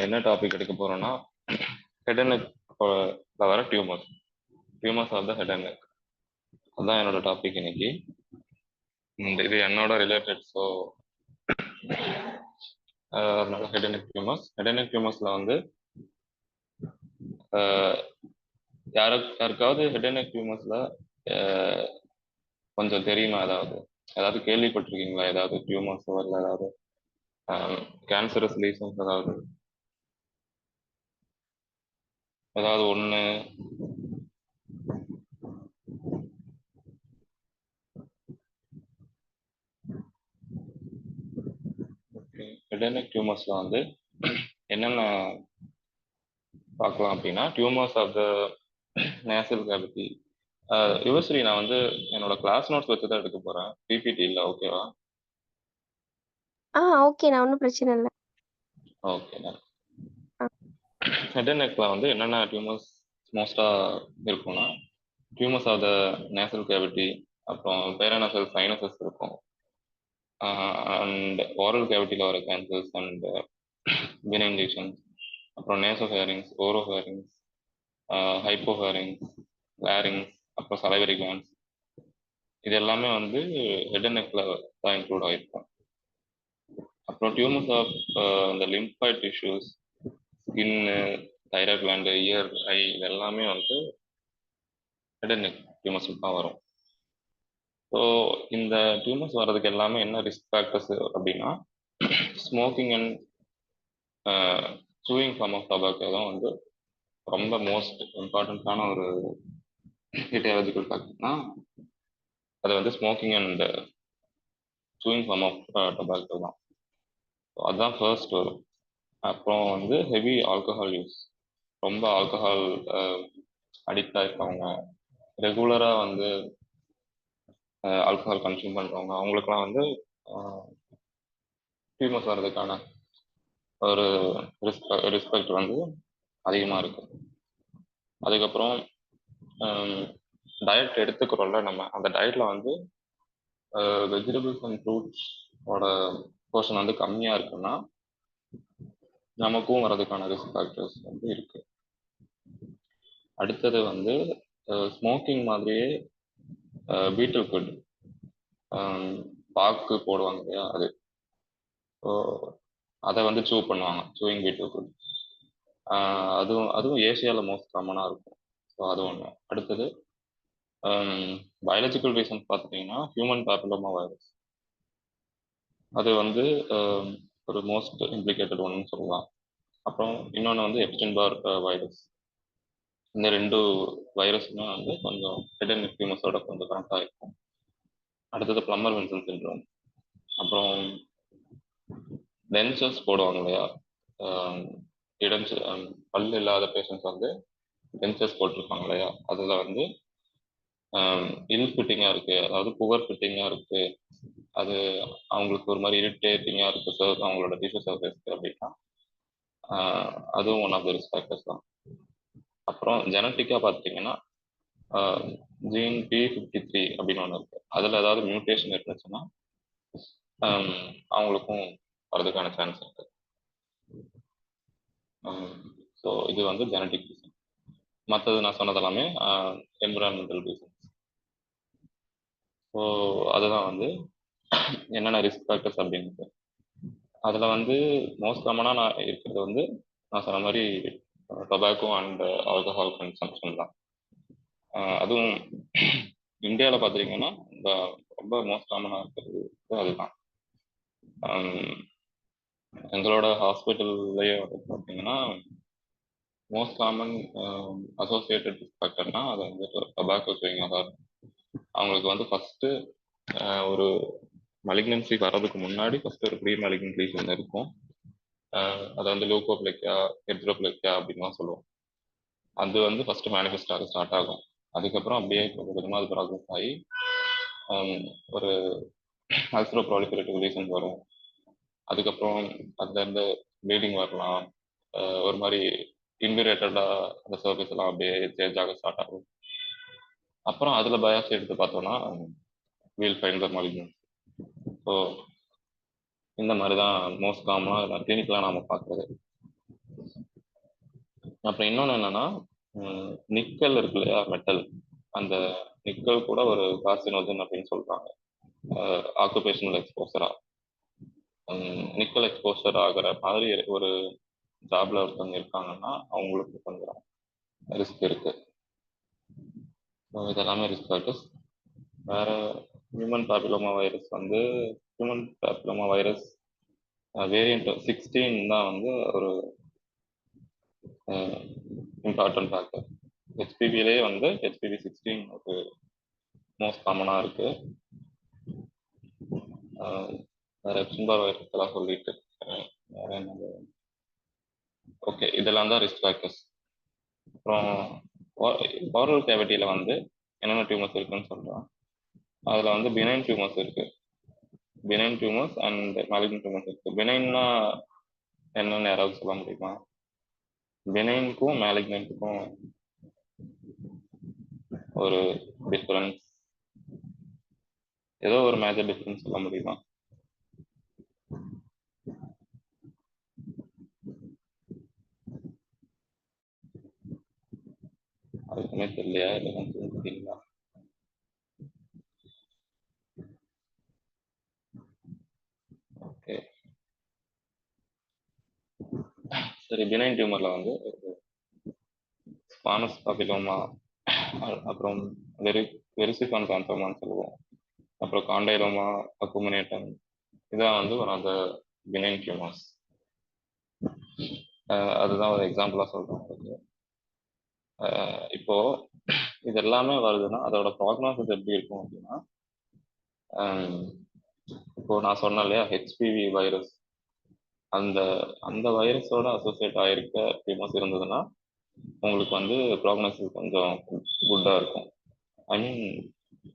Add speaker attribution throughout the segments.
Speaker 1: என்ன டாபிக் எடுக்க போறோம்னா ஹெட் அண்ட் நெக் வர tumours of the head and neck. அதுதான் என்னோட டாபிக் இன்னைக்கு. இது என்னோட ரிலேட்டட். ஸோ அதனால ஹெட் அண்ட் நெக் டியூமர்ஸ்ல வந்து யாருக்காவது ஹெட் அண்ட் நெக் டியூமர்ஸ்ல கொஞ்சம் தெரியுமா? ஏதாவது கேள்விப்பட்டிருக்கீங்களா? ஏதாவது டியூமர்ஸ் வரல, ஏதாவது கேன்சரஸ் லீசன்ஸ், ஏதாவது ஒன்று ஹெட் அண்ட் நெக் டியூமர்ஸ்ல வந்து என்னென்ன பார்க்கலாம் அப்படின்னா, tumours of the nasal cavity. Yuvashree, நான் வந்து என்னோட கிளாஸ் நோட்ஸ் வச்சு தான் எடுக்க போறேன், பிபிடி இல்லை. ஓகேவா?
Speaker 2: ஓகே, நான் ஒன்றும் பிரச்சனை இல்லை.
Speaker 1: ஓகே. ஹெட் அண்ட் நெக்ல வந்து என்னென்ன டியூமர்ஸ் மோஸ்டா இருக்கும்னா, tumours of the nasal cavity, அப்புறம் பேரனசல் சைனசஸ் இருக்கும், அண்ட் ஓரல் கேவிட்டியில் வர கேன்சர்ஸ் அண்ட் வினைஞ்சேஷன்ஸ், அப்புறம் நேசோஃபேரிங்ஸ், ஓரோஃபேரிங்ஸ், ஹைப்போஃபேரிங்ஸ், லேரிங்ஸ், அப்புறம் சலைவரி கிளான்ஸ். இது எல்லாமே வந்து ஹெட் அண்ட் நெக்ல தான் இன்க்ளூட் ஆகிருக்கும். அப்புறம் டியூமர்ஸ் ஆஃப் இந்த lymphoid tissues, skin, thyroid gland, ear, eye, இது எல்லாமே வந்து ஹெட் அண்ட் நெக் டியூமர்ஸ் தான் வரும். ஸோ இந்த டியூமர்ஸ் வர்றதுக்கு எல்லாமே என்ன ரிஸ்க் ஃபேக்டர்ஸ் அப்படின்னா, smoking and chewing form of tobacco தான் வந்து ரொம்ப மோஸ்ட் இம்பார்ட்டண்ட்டான ஒரு ஈட்டியாலஜிக்கல் ஃபேக்டர்னா, அது வந்து smoking and chewing form of tobacco தான். அதுதான் ஃபர்ஸ்ட் வரும். அப்புறம் வந்து ஹெவி ஆல்கஹால் யூஸ், ரொம்ப ஆல்கஹால் அடிக்ட் ஆகிருக்கவங்க, ரெகுலராக வந்து ஆல்கஹால் கன்சியூம் பண்ணுறவங்க, அவங்களுக்குலாம் வந்து டியூமர்ஸ் வர்றதுக்கான ஒரு ரிஸ்பெக்ட் வந்து அதிகமாக இருக்கு. அதுக்கப்புறம் டயட் எடுத்துக்கிறோம்ல நம்ம, அந்த டயட்டில் வந்து வெஜிடபிள்ஸ் அண்ட் ஃப்ரூட்ஸோட போர்ஷன் வந்து கம்மியாக இருக்குன்னா நமக்கும் வர்றதுக்கான ரிஸ்க் ஃபேக்டர்ஸ் வந்து இருக்கு. அடுத்தது வந்து ஸ்மோக்கிங் மாதிரியே பீட்டில் குட், பாக்கு போடுவாங்க இல்லையா, அது. ஸோ அதை வந்து சூ பண்ணுவாங்க, சூயிங் பீட்டில் குட். அதுவும் ஏசியாவில் மோஸ்ட் காமனாக இருக்கும். ஸோ அது ஒன்று. அடுத்தது பயாலஜிக்கல் ரீசன்ஸ் பார்த்துட்டிங்கன்னா, ஹியூமன் பேப்பிலோமா வைரஸ், அது வந்து ஒரு மோஸ்ட் இம்ப்ளிகேட்டட் ஒன்னு சொல்லலாம். அப்புறம் இன்னொன்று வந்து எப்ஸ்டெயின் பார் வைரஸ். இந்த ரெண்டு வைரஸுமே வந்து கொஞ்சம் ஹெட் அண்ட் நெக் டியூமர்ஸோட கொஞ்சம் கனெக்ட் இருக்கும். அடுத்தது பிளம்மர் வின்சன் சிண்ட்ரோம். அப்புறம் டென்ச்சர்ஸ் போடுவாங்க இல்லையா, பல் இல்லாத பேஷண்ட்ஸ் வந்து டென்ச்சர்ஸ் போட்டிருப்பாங்க இல்லையா, அதில் வந்து இல் ஃபிட்டிங்காக இருக்குது, அதாவது புவர் ஃபிட்டிங்காக இருக்குது, அது அவங்களுக்கு ஒரு மாதிரி இரிட்டேட்டிங்காக இருக்குது அவங்களோட டிஷ்யூ சர்ஃபேஸ்க்கு அப்படின்னா, அதுவும் one of the risk factors தான். அப்புறம் ஜெனட்டிக்காக பார்த்துட்டிங்கன்னா, ஜீன் P53 அப்படின்னு ஒன்று இருக்குது, அதில் ஏதாவது மியூட்டேஷன் இருந்துச்சுன்னா அவங்களுக்கும் வரதுக்கான சான்ஸ் இருக்கு. ஸோ இது வந்து ஜெனட்டிக் ரீசன். மற்றது நான் சொன்னது எல்லாமே என்விரான்மெண்டல் ரீசன்ஸ். ஸோ அதுதான் வந்து என்னென்ன ரிஸ்க் ஃபேக்டர்ஸ் அப்படின்ட்டு. அதில் வந்து மோஸ்ட் காமனாக நான் இருக்கிறது வந்து நான் சொன்ன மாதிரி டொபாக்கோ அண்ட் ஆல்கஹால் கன்சம்ஷன் தான். அதுவும் இந்தியாவில் பார்த்துட்டிங்கன்னா ரொம்ப மோஸ்ட் காமனாக இருக்கிறது அதுதான். எங்களோட ஹாஸ்பிட்டல்லையே வந்து பார்த்தீங்கன்னா மோஸ்ட் காமன் அசோசியேட்டட் ஃபேக்டர்னா அது வந்து டொபாக்கோ சூயிங். அதாவது அவங்களுக்கு வந்து ஃபஸ்ட்டு ஒரு மலிக்னன்சி வர்றதுக்கு முன்னாடி ஃபஸ்ட்டு ஒரு ப்ரீ மலிக்னன்ட் லீஷன் இருக்கும். அதை வந்து லூகோப்ளெக்கியா, ஹெட்ரோப்ளெக்கியா அப்படின்லாம் சொல்லுவோம். அது வந்து ஃபஸ்ட்டு மேனிஃபெஸ்ட் ஆக ஸ்டார்ட் ஆகும். அதுக்கப்புறம் அப்படியே கொஞ்சம் கொஞ்சமாக அது ப்ராசஸ் ஆகி ஒரு அல்சரோ ப்ராலிஃபரேட்டிவ் லீஷன்ஸ் வரும். அதுக்கப்புறம் அதுலேருந்து ப்ளீடிங் வரலாம், ஒரு மாதிரி இன்விரேட்டடாக அந்த சர்ஃபேஸ் எல்லாம் அப்படியே சேஞ்ச் ஆக ஸ்டார்ட் ஆகும். அப்புறம் அதில் பயாப்சி எடுத்து பார்த்தோம்னா வீல் ஃபைண்ட் த மலிக்னன்சி. ஸோ இந்த மாதிரி தான் மோஸ்ட் காமனாக கிளினிக்கெலாம் நாம் பார்க்குறது. அப்புறம் இன்னொன்று என்னன்னா, நிக்கல் இருக்கு இல்லையா, மெட்டல், அந்த நிக்கல் கூட ஒரு கார்சினோஜன் அப்படின்னு சொல்றாங்க. ஆக்குபேஷனல் எக்ஸ்போசரா நிக்கல் எக்ஸ்போசர் ஆகிற மாதிரி ஒரு ஜாப்ல ஒருத்தவங்க இருக்காங்கன்னா அவங்களுக்கு கொஞ்சம் ரிஸ்க் இருக்கு. இதெல்லாமே ரிஸ்க் ஃபேக்டர்ஸ். வேற ஹியூமன் பாப்பிலோமா வைரஸ் வந்து ஹியூமன் பாப்பிலோமா வைரஸ் வேரியண்ட் 16 தான் வந்து ஒரு இம்பார்ட்டன்ட் ஃபேக்டர். ஹெச்பிவிலே வந்து ஹெச்பிவி 16 ஒரு மோஸ்ட் காமனாக இருக்கு. வேற எப்சின்பார் வைரஸ் எல்லாம் சொல்லிட்டு வேற என்ன, ஓகே, இதெல்லாம் தான் ரிஸ்க் ஃபேக்டர்ஸ். அப்புறம் ஓரல் கேவிட்டியில் வந்து என்னென்ன டியூமர்ஸ் இருக்குன்னு சொல்கிறோம். அதில் வந்து பினைன் டியூமர்ஸ் இருக்கு. பினைன் டியூமர்ஸ் அண்ட் மாலிக்னன்ட் டியூமர்ஸ் இருக்கு. பினைன்னா என்னன்னு யாராவது சொல்ல முடியுமா? பினைனுக்கும் மேலிக்னன்ட்டுக்கும் ஒரு டிஃபரன்ஸ், ஏதோ ஒரு மேஜர் டிஃபரன்ஸ் சொல்ல முடியுமா? அதுக்குமே தெரியலையா? இல்லை தெரியுங்களா? ஓகே, சரி. பினைன் டியூமர்ல வந்து ஸ்பானஸ் பாப்பிலோமா, அப்புறம் வெரிசிகான் கான்சோமான்னு சொல்லுவோம், அப்புறம் காண்டைலோமா அக்குமுனேட்டம், இதான் வந்து one of the benign tumours. அதுதான் ஒரு எக்ஸாம்பிளா சொல்றேன் உங்களுக்கு. இப்போ இது எல்லாமே வருதுன்னா அதோட ப்ராக்னாசிஸ் எப்படி இருக்கும் அப்படின்னா, இப்போ நான் சொன்னேன் இல்லையா, ஹெச்பிவி வைரஸ், அந்த அந்த வைரஸோட அசோசியேட் ஆகிருக்க டியூமர்ஸ் இருந்ததுன்னா உங்களுக்கு வந்து ப்ராக்னாசிஸ் கொஞ்சம் குட்டாக இருக்கும். I mean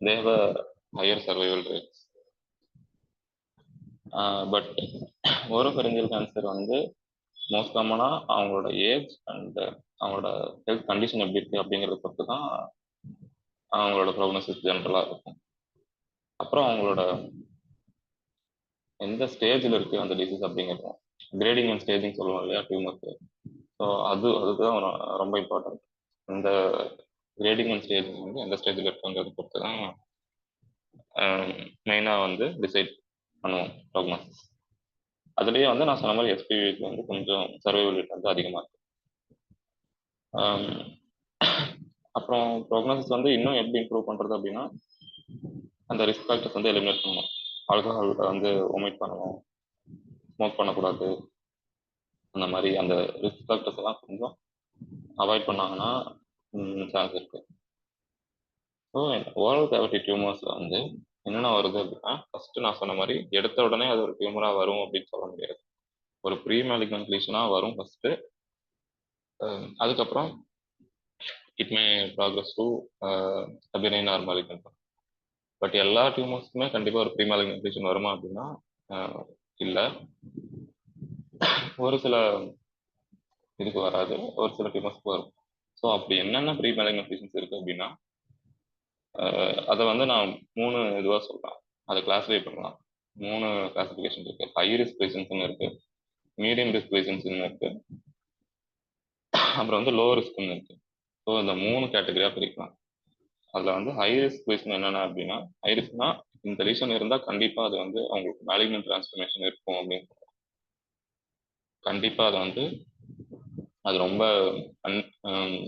Speaker 1: they have higher survival rates. But oropharyngeal cancer வந்து மோஸ்ட் காமனாக அவங்களோட ஏஜ் அண்ட் அவங்களோட ஹெல்த் கண்டிஷன் எப்படி இருக்கு அப்படிங்கிறத பொறுத்து தான் அவங்களோட ப்ரோக்னோசிஸ் ஜென்ரலாக இருக்கும். அப்புறம் அவங்களோட எந்த ஸ்டேஜில் இருக்குது அந்த டிசீஸ் அப்படிங்கிறதும், கிரேடிங் அண்ட் ஸ்டேஜிங் சொல்லுவோம் இல்லையா டியூமருக்கு. ஸோ அதுதான் ரொம்ப இம்பார்ட்டன்ட். இந்த கிரேடிங் அண்ட் ஸ்டேஜிங் வந்து எந்த ஸ்டேஜில் இருக்குங்கிறத பொறுத்து தான் மெயினாக வந்து டிசைட் பண்ணுவோம் ப்ரோக்னோசிஸ். அதுலேயே வந்து நான் சொன்ன மாதிரி எஸ்பிவிக்கு வந்து கொஞ்சம் சர்வைவல் ரேட் வந்து அதிகமாக இருக்கு. அப்புறம் ப்ரோக்னோசிஸ் வந்து இன்னும் எப்படி இம்ப்ரூவ் பண்ணுறது அப்படின்னா, அந்த ரிஸ்க் ஃபேக்டர்ஸ் வந்து எலிமினேட் பண்ணணும். ஆல்கஹால் வந்து ஒமிட் பண்ணணும், ஸ்மோக் பண்ணக்கூடாது, அந்த மாதிரி அந்த ரிஸ்க் ஃபேக்டர்ஸ் எல்லாம் கொஞ்சம் அவாய்ட் பண்ணாங்கன்னா சான்ஸ் இருக்கு. ஸோ ஓரல் கேவிட்டி டியூமர்ஸில் வந்து என்னென்ன வருது அப்படின்னா, ஃபர்ஸ்ட் நான் சொன்ன மாதிரி எடுத்த உடனே அது ஒரு டியூமராக வரும் அப்படின்னு சொல்ல முடியாது. ஒரு ப்ரீ மேலிக்னன்ட் லீஷனாக வரும் ஃபர்ஸ்ட். அதுக்கப்புறம் it may progress to benign or malignant. But எல்லா டியூமர்ஸுக்குமே கண்டிப்பாக ஒரு ப்ரீ மேலிக்னன்ட் லீஷன் வருமா அப்படின்னா இல்லை. ஒரு சில இதுக்கு வராது, ஒரு சில டியூமர்ஸ்க்கு வரும். ஸோ அப்படி என்னென்ன ப்ரீ மேலிக்னன்ட் லீஷன்ஸ் இருக்குது அப்படின்னா, அதை வந்து நான் 3 இதுவாக சொல்கிறேன். அதை கிளாஸிஃபை பண்ணலாம். 3 கிளாசிஃபிகேஷன் இருக்குது. ஹை ரிஸ்க் பேஷன்ஸ்னு இருக்குது, மீடியம் ரிஸ்க் பேஷன்ஸ்னு இருக்குது, அப்புறம் வந்து லோ ரிஸ்க்னு இருக்குது. ஸோ இந்த 3 கேட்டகரியாக பிரிக்கலாம். அதில் வந்து ஹை ரிஸ்க் பேஷன் என்னென்ன அப்படின்னா, ஹை ரிஸ்க்னா இந்த லீஷன் இருந்தால் கண்டிப்பாக அது வந்து அவங்களுக்கு மேலிக்னன்ட் டிரான்ஸ்ஃபர்மேஷன் இருக்கும் அப்படின்னு. கண்டிப்பாக அது வந்து அது ரொம்ப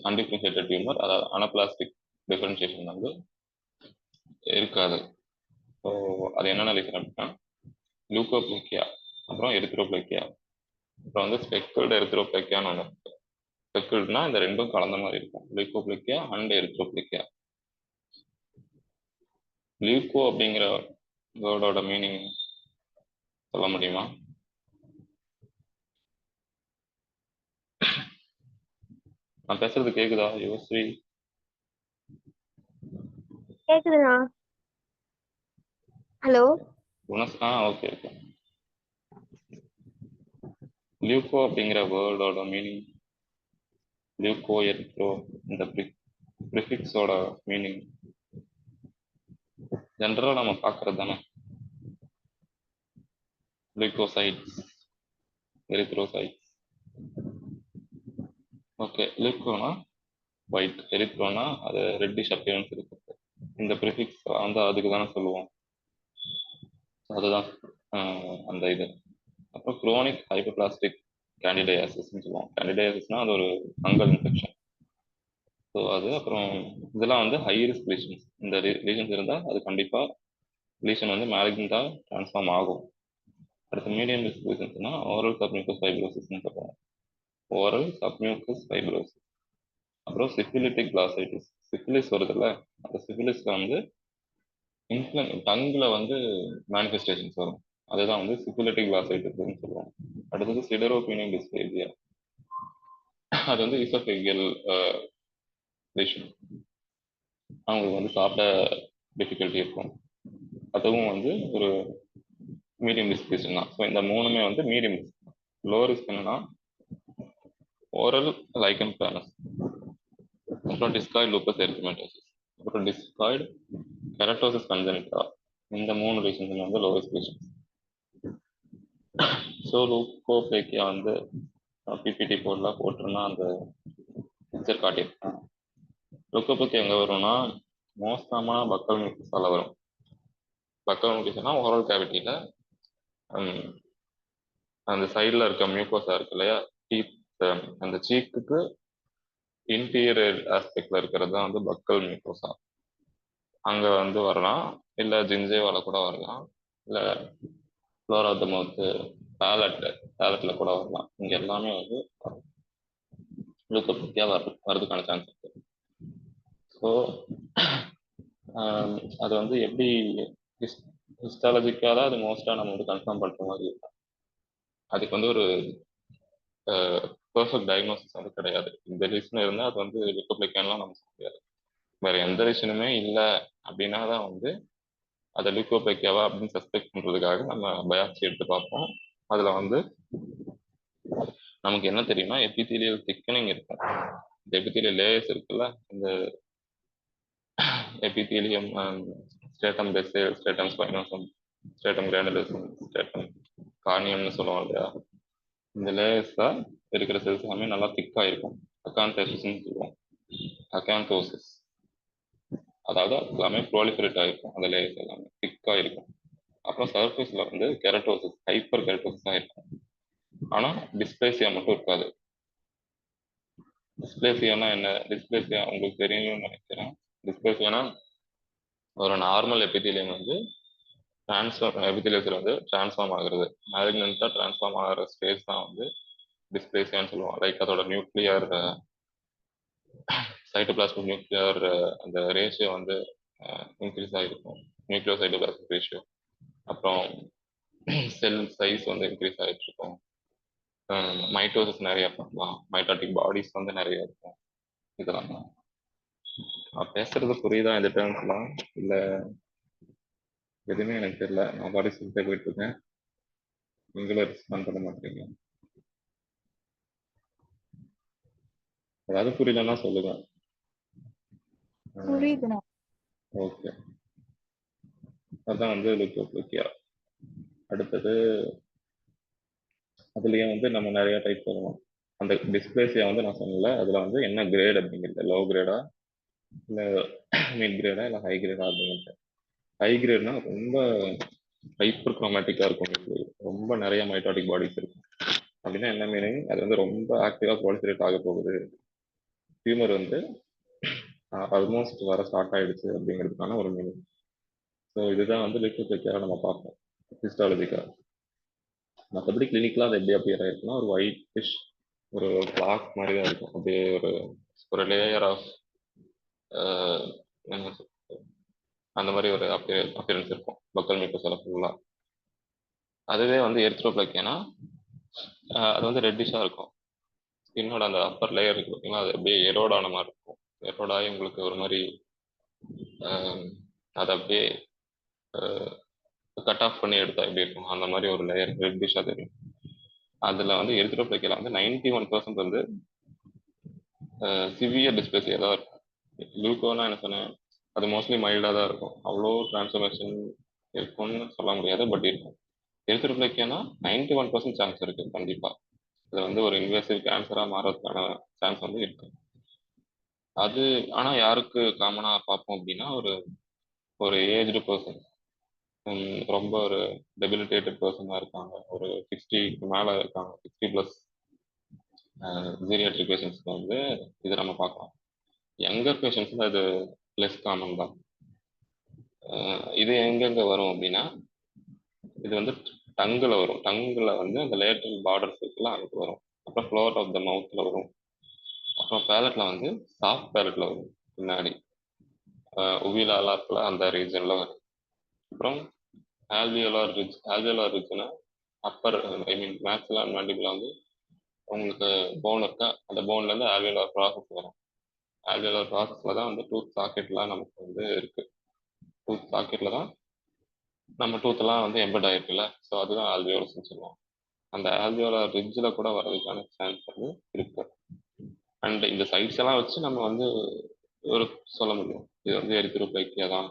Speaker 1: அன்டிஃபரன்ஷியேட்டட் டியூமர், அதாவது அனப்ளாஸ்டிக் டிஃபரன்ஷியேஷன் வந்து இருக்காது. ஸோ அது என்னென்ன லீஷன் அப்படின்னா, லூக்கோப்ளேக்கியா, அப்புறம் எரித்ரோப்ளேக்கியா, அப்புறம் வந்து ஸ்பெக்கிள்டு எரித்ரோப்ளேக்கியான்னு ஒன்று இருக்கு. ஸ்பெக்கிள்டுனா இந்த ரெண்டும் கலந்த மாதிரி இருக்கும், லூக்கோப்ளேக்கியா அண்ட் எரித்ரோப்ளேக்கியா. லியூகோ அப்படிங்கிற வேர்டோட மீனிங் சொல்ல முடியுமா? நான் பேசுறது கேக்குதா யுவஸ்ரீ?
Speaker 2: கேக்குதுண்ணா. ஹலோ.
Speaker 1: Okay okay. லியூகோ அப்படிங்கிற வேர்டோட மீனிங், லியூகோ எரித்ரோ, இந்த ப்ரிஃபிக்ஸோட மீனிங் ஜென்ரலாக நம்ம பார்க்கறது தானே. லியூக்கோசைட்ஸ், எரித்ரோசைட்ஸ். ஓகே, லியூக்கோனா ஒயிட், எரித்ரோனா அது ரெட்டிஷ் அப்பியரன்ஸ் இருக்குது. இந்த ப்ரிஃபிக்ஸ் வந்து அதுக்கு தானே சொல்லுவோம். அதுதான் அந்த இது. அப்புறம் குரோனிக் ஹைப்போபிளாஸ்டிக் கேண்டிடையாசிஸ்ன்னு சொல்லுவோம். கேண்டிடையாசிஸ்னா அது ஒரு ஃபங்கல் இன்ஃபெக்ஷன். ஸோ அது அப்புறம் இதெல்லாம் வந்து ஹை ரிஸ்க் லீஷன்ஸ். இந்த லீஷன்ஸ் இருந்தால் அது கண்டிப்பாக லீஷன் வந்து மேலிக்னண்டாக ட்ரான்ஸ்ஃபார்ம் ஆகும். அடுத்து மீடியம் ரிஸ்க் லீஷன்ஸ்னா ஓரல் சப்மியூக்கஸ் ஃபைப்ரோசிஸ்ன்னு சொல்லுவோம். Oral submucous fibrosis. அப்புறம் சிஃபிலிட்டிக் கிளாசைட்டிஸ். சிஃபிலிஸ் வருதுல்ல, அந்த சிஃபிலிஸ்ல வந்து டங்கில் வந்து மேனிஃபெஸ்டேஷன்ஸ் வரும். அதுதான் வந்து சிஃபிலிட்டிக் கிளாசைட்டிஸ்ன்னு சொல்லுவோம். அடுத்தது சிடரோபீனியம் டிஸ்பேசியா. அது வந்து இசோஃபேகியல் லீஷன். அவங்களுக்கு வந்து சாப்பிட டிஃபிகல்ட்டி இருக்கும். அதுவும் வந்து ஒரு மீடியம் ரிஸ்க் லீஷன் தான். ஸோ இந்த மூணுமே வந்து மீடியம் ரிஸ்க். லோ ரிஸ்க் என்னன்னா ஓரல் லைக்கன் பிளானஸ், அப்புறம் டிஸ்காய்டு லூப்பஸ் எரித்ரோமேட்டோசிஸ், அப்புறம் டிஸ்காய்டு கெரட்டோசிஸ் கன்ஜெனிட்டா. இந்த 3 ரீசன்ஸ் வந்து லோ ரிஸ்க் ரீசன்ஸ். ஸோ லூக்கோப்ளேக்கியா வந்து பிபிடி போட்டிருந்தா அந்த பிக்சர் காட்டியிருக்கேன். லுக்கோப்ளேக்கியா எங்கே வரும்னா மோஸ்டமான பக்கல் மியூக்கஸால வரும். பக்கல் மியூக்கஸ்னா ஓரல் கேவிட்டியில் அந்த சைடில் இருக்க மியூக்கோஸா இருக்கு இல்லையா, டீத், அந்த சீக்குக்கு இன்டீரியர் ஆஸ்பெக்ட்ல இருக்கிறது தான் வந்து பக்கல் மியூக்கோஸா. அங்கே வந்து வரலாம், இல்லை ஜிஞ்சேவால கூட வரலாம், இல்லை ஃப்ளோரா ஆஃப் த மவுத், பேலட்ல கூட வரலாம். இங்கே எல்லாமே வந்து லூக்கோப்ளேக்கியா வர்றதுக்கான சான்ஸ் இருக்கு. ஸோ அது வந்து எப்படி ஹிஸ்டாலஜிக்காக அது மோஸ்ட்டாக நம்ம வந்து கன்ஃபார்ம் பண்ணுற மாதிரி இருக்கும். அதுக்கு வந்து ஒரு பர்ஃபெக்ட் டயக்னோசிஸ் வந்து கிடையாது. இந்த ரீசன் இருந்தால் அது வந்து லியூக்கோப்ளேக்கியான்லாம் நம்ம சொல்ல முடியாது. வேற எந்த ரீசனுமே இல்லை அப்படின்னா தான் வந்து அதை லியூக்கோப்ளேக்கியாவா அப்படின்னு சஸ்பெக்ட் பண்ணுறதுக்காக நம்ம பயாப்சி எடுத்து பார்ப்போம். அதில் வந்து நமக்கு என்ன தெரியுமா, எபிதீலியல் திக்கனிங் இருக்கும். இந்த எபிதீலியல் லேயர்ஸ் இருக்குல்ல, இந்த epithelium, stratum Basel, stratum ஸ்பைனோசம், stratum granulosum, stratum கார்னியம்னு சொல்லுவோம் இல்லையா, இந்த லேயர்ஸ் தான் இருக்கிற செல்ஸ் எல்லாமே நல்லா திக்காக இருக்கும். அகாந்தோசிஸ்ன்னு சொல்லுவோம். அகாந்தோசிஸ் அதாவது எல்லாமே ப்ரோலிஃபரேட் ஆகிருக்கும், அந்த லேயர்ஸ் எல்லாமே திக்காக இருக்கும். அப்புறம் சர்ஃபேஸில் வந்து கெரட்டோசிஸ், ஹைப்பர் கெரட்டோசிஸாக இருக்கும். ஆனால் டிஸ்பிளேசியா மட்டும் இருக்காது. டிஸ்பிளேசியானா என்ன? டிஸ்பிளேசியா உங்களுக்கு தெரியும்னு நினைக்கிறேன். டிஸ்பிளேசியானா ஒரு நார்மல் எபிதீலியம் வந்து எபிதீலியத்தில் வந்து டிரான்ஸ்ஃபார்ம் ஆகுறது, மேலிக்னன்ட்டாக டிரான்ஸ்ஃபார்ம் ஆகிற ஸ்டேஜ் தான் வந்து டிஸ்பிளேசியான்னு சொல்லுவோம். லைக் அதோட நியூக்ளியர் சைட்டோபிளாஸ்மிக் நியூக்ளியர் அந்த ரேஷியோ வந்து இன்க்ரீஸ் ஆகிருக்கும், நியூக்ளியோ சைட்டோபிளாஸ்மிக் ரேஷியோ. அப்புறம் செல் சைஸ் வந்து இன்க்ரீஸ் ஆகிட்டு இருக்கும். மைட்டோசிஸ் நிறைய பண்ணலாம், மைட்டாட்டிக் பாடிஸ் வந்து நிறைய இருக்கும். இதெல்லாம் நான் பேசுறது புரியுதா இந்த டேர்ம்ஸ்லாம்? இல்லை எதுவுமே எனக்கு தெரியல, நான் பாடி சொல்லிட்டே போயிட்டு இருக்கேன், நீங்களும் ரெஸ்பாண்ட் பண்ண மாட்டீங்க. ஏதாவது புரியலன்னா சொல்லுங்க.
Speaker 2: புரியுதுண்ணா.
Speaker 1: ஓகே, அதான் வந்து லுக்கோப்ளேக்கியா. அடுத்தது அதுலயே வந்து நம்ம நிறைய டைப் பண்ணுவோம். அந்த டிஸ்பிளேசியா வந்து நான் சொன்னல, அதுல வந்து என்ன கிரேட் அப்படிங்கிறது, லோ கிரேடா இல்லை மிட் கிரேடா இல்லை ஹை கிரேடா அப்படிங்கிறது. ஹை கிரேட்னா ரொம்ப ஹைப்பர் குரோமேட்டிக்கா இருக்கும், ரொம்ப நிறைய மைட்டாட்டிக் பாடிஸ் இருக்கும். அப்படின்னா என்ன மீனிங், அது வந்து ரொம்ப ஆக்டிவா ப்ராலிஃபரேட் ஆக போகுது, டியூமர் வந்து ஆல்மோஸ்ட் வர ஸ்டார்ட் ஆயிடுச்சு அப்படிங்கிறதுக்கான ஒரு மீனிங். ஸோ இதுதான் வந்து லியூக்கோப்ளேக்கியாவை நம்ம பார்ப்போம் ஹிஸ்டாலஜிக்காக. மற்றபடி கிளினிக்கலாக அது எப்படி அப்பியர் ஆயிருக்குன்னா ஒரு ஒயிட் ஃபிஷ், ஒரு கிளாக் மாதிரி தான் இருக்கும். அப்படியே ஒரு லேயர் ஆஃப் அந்த மாதிரி ஒரு அப்பியரன்ஸ் இருக்கும் பக்கல் மியூக்கஸால ஃபுல்லாக. அதுவே வந்து எரித்ரோப்ளேக்கியானா அது வந்து ரெட்டிஷாக இருக்கும். ஸ்கின்னோட அந்த அப்பர் லேயர் இருக்கு பார்த்தீங்கன்னா, அது அப்படியே எரோட் ஆன மாதிரி இருக்கும். எரோட் ஆகி உங்களுக்கு ஒரு மாதிரி அதை அப்படியே கட் ஆஃப் பண்ணி எடுத்தா எப்படி இருக்கும், அந்த மாதிரி ஒரு லேயர் ரெட்டிஷாக தெரியும். அதில் வந்து எரித்ரோப்ளேக்கியால வந்து 91% வந்து சிவியர் டிஸ்பிளேசியா தான் இருக்கும். குளுக்கோனா என்ன சொன்னேன், அது மோஸ்ட்லி மைல்டாக தான் இருக்கும், அவ்வளோ டிரான்ஸ்ஃபர்மேஷன் இருக்கும்னு சொல்ல முடியாது, பட் இருக்கும். எரித்ரோபிளேக்கியானா 91% சான்ஸ் இருக்கு கண்டிப்பா. இது வந்து ஒரு இன்வேசிவ் கேன்சரா மாறதுக்கான சான்ஸ் வந்து இருக்கு. அது ஆனா யாருக்கு காமனா பார்ப்போம் அப்படின்னா, ஒரு ஒரு ஏஜ்டு பெர்சன், ரொம்ப ஒரு டெபிலிட்டேட்டட் பெர்சனா இருக்காங்க. ஒரு 60க்கு மேல இருக்காங்க. 60 பிளஸ் ஜீரியாட்ரிக் பேஷண்ட்ஸ்க்கு வந்து இதை நம்ம பார்க்கலாம். யங்கர் பேஷண்ட்ஸ்ல அது லெஸ் காமன் தான். இது எங்கெங்க வரும் அப்படின்னா, இது வந்து டங்குல வரும். டங்குல வந்து அந்த லேட்டரல் பார்டர்ஸ் இருக்குல்ல, அதுக்கு வரும். அப்புறம் ஃப்ளோர் ஆஃப் த மவுத்ல வரும். அப்புறம் பேலட்ல வந்து சாஃப்ட் பேலட்ல வரும் பின்னாடி. உவிலாலாம் இருக்குல்ல, அந்த ரீஜன்ல வரும். அப்புறம் ஆல்வியோலார் ரிட்ஜ். ஆல்வியோலார் ரிட்ஜ்னா upper, I mean maxilla and mandible வந்து உங்களுக்கு போன் இருக்கா, அந்த போன்ல இருந்து ஆல்வியோலார் ப்ராசஸ் வரும். ஆல்வியோலார் ப்ராசஸ்ல தான் வந்து டூத் சாக்கெட்லாம் நமக்கு வந்து இருக்கு. டூத் சாக்கெட்ல தான் நம்ம டூத்லாம் வந்து எம்பட் ஆயிருக்குல்ல, ஸோ அதுதான் ஆல்வியோலஸ்ன்னு சொல்லுவோம். அந்த ஆல்வியோலார் ரிட்ஜில் கூட வர்றதுக்கான சான்ஸ் வந்து இருக்கு. அண்ட் இந்த சைட்ஸ் எல்லாம் வச்சு நம்ம வந்து ஒரு சொல்ல முடியும், இது வந்து எரித்ரோபிளேக்கியா தான்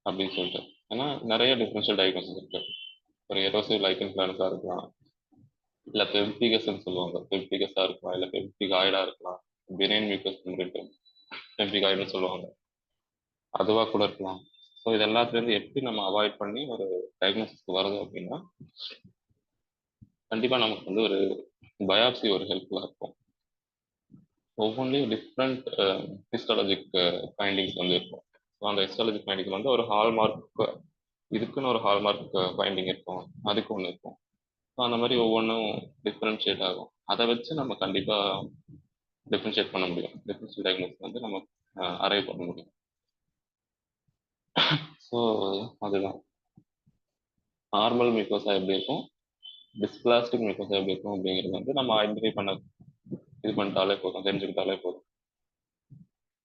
Speaker 1: அப்படின்னு சொல்லிட்டு. ஏன்னா நிறைய டிஃபரன்ஷியல் டயக்னோசிஸ் இருக்கு. ஒரு எரோசிவ் லைக்கன் பிளானஸா இருக்கலாம், இல்ல பெம்டிகஸ்ன்னு சொல்லுவாங்க, பெம்டிகஸா இருக்கலாம், இல்ல பெம்டிகாய்டா இருக்கலாம், பெனின் மியூக்கஸ் பெம்டிகாய்டுன்னு சொல்லுவாங்க, அதுவா கூட இருக்கலாம். ஸோ இது எல்லாத்துலேருந்து எப்படி நம்ம அவாய்ட் பண்ணி ஒரு டயக்னோசிஸ்க்கு வருது அப்படின்னா, கண்டிப்பா நமக்கு வந்து ஒரு பயாப்சி ஒரு ஹெல்ப்ஃபுல்லா இருக்கும். ஒவ்வொன்றிலையும் டிஃப்ரெண்ட் ஹிஸ்டாலஜிக் ஃபைண்டிங்ஸ் வந்து இருக்கும். ஸோ அந்த ஹிஸ்டாலஜிக் ஃபைண்டிங் வந்து ஒரு ஹால்மார்க், இதுக்குன்னு ஒரு ஹால்மார்க் ஃபைண்டிங் இருக்கும், அதுக்கு ஒன்று இருக்கும். ஸோ அந்த மாதிரி ஒவ்வொன்றும் டிஃப்ரென்ஷியேட் ஆகும். அதை வச்சு நம்ம கண்டிப்பாக டிஃப்ரென்ஷியேட் பண்ண முடியும். டிஃப்ரென்ஷியல் டயக்னோசிஸ் வந்து நம்ம அரைவ் பண்ண முடியும். ஸோ அதுதான் நார்மல் மியூக்கோசா எப்படி இருக்கும், டிஸ்பிளாஸ்டிக் மியூக்கோசா எப்படி இருக்கும் அப்படிங்கிறது வந்து நம்ம ஐடென்டிஃபை பண்ண இது பண்ணிட்டாலே போதும், தெரிஞ்சுக்கிட்டாலே போதும்.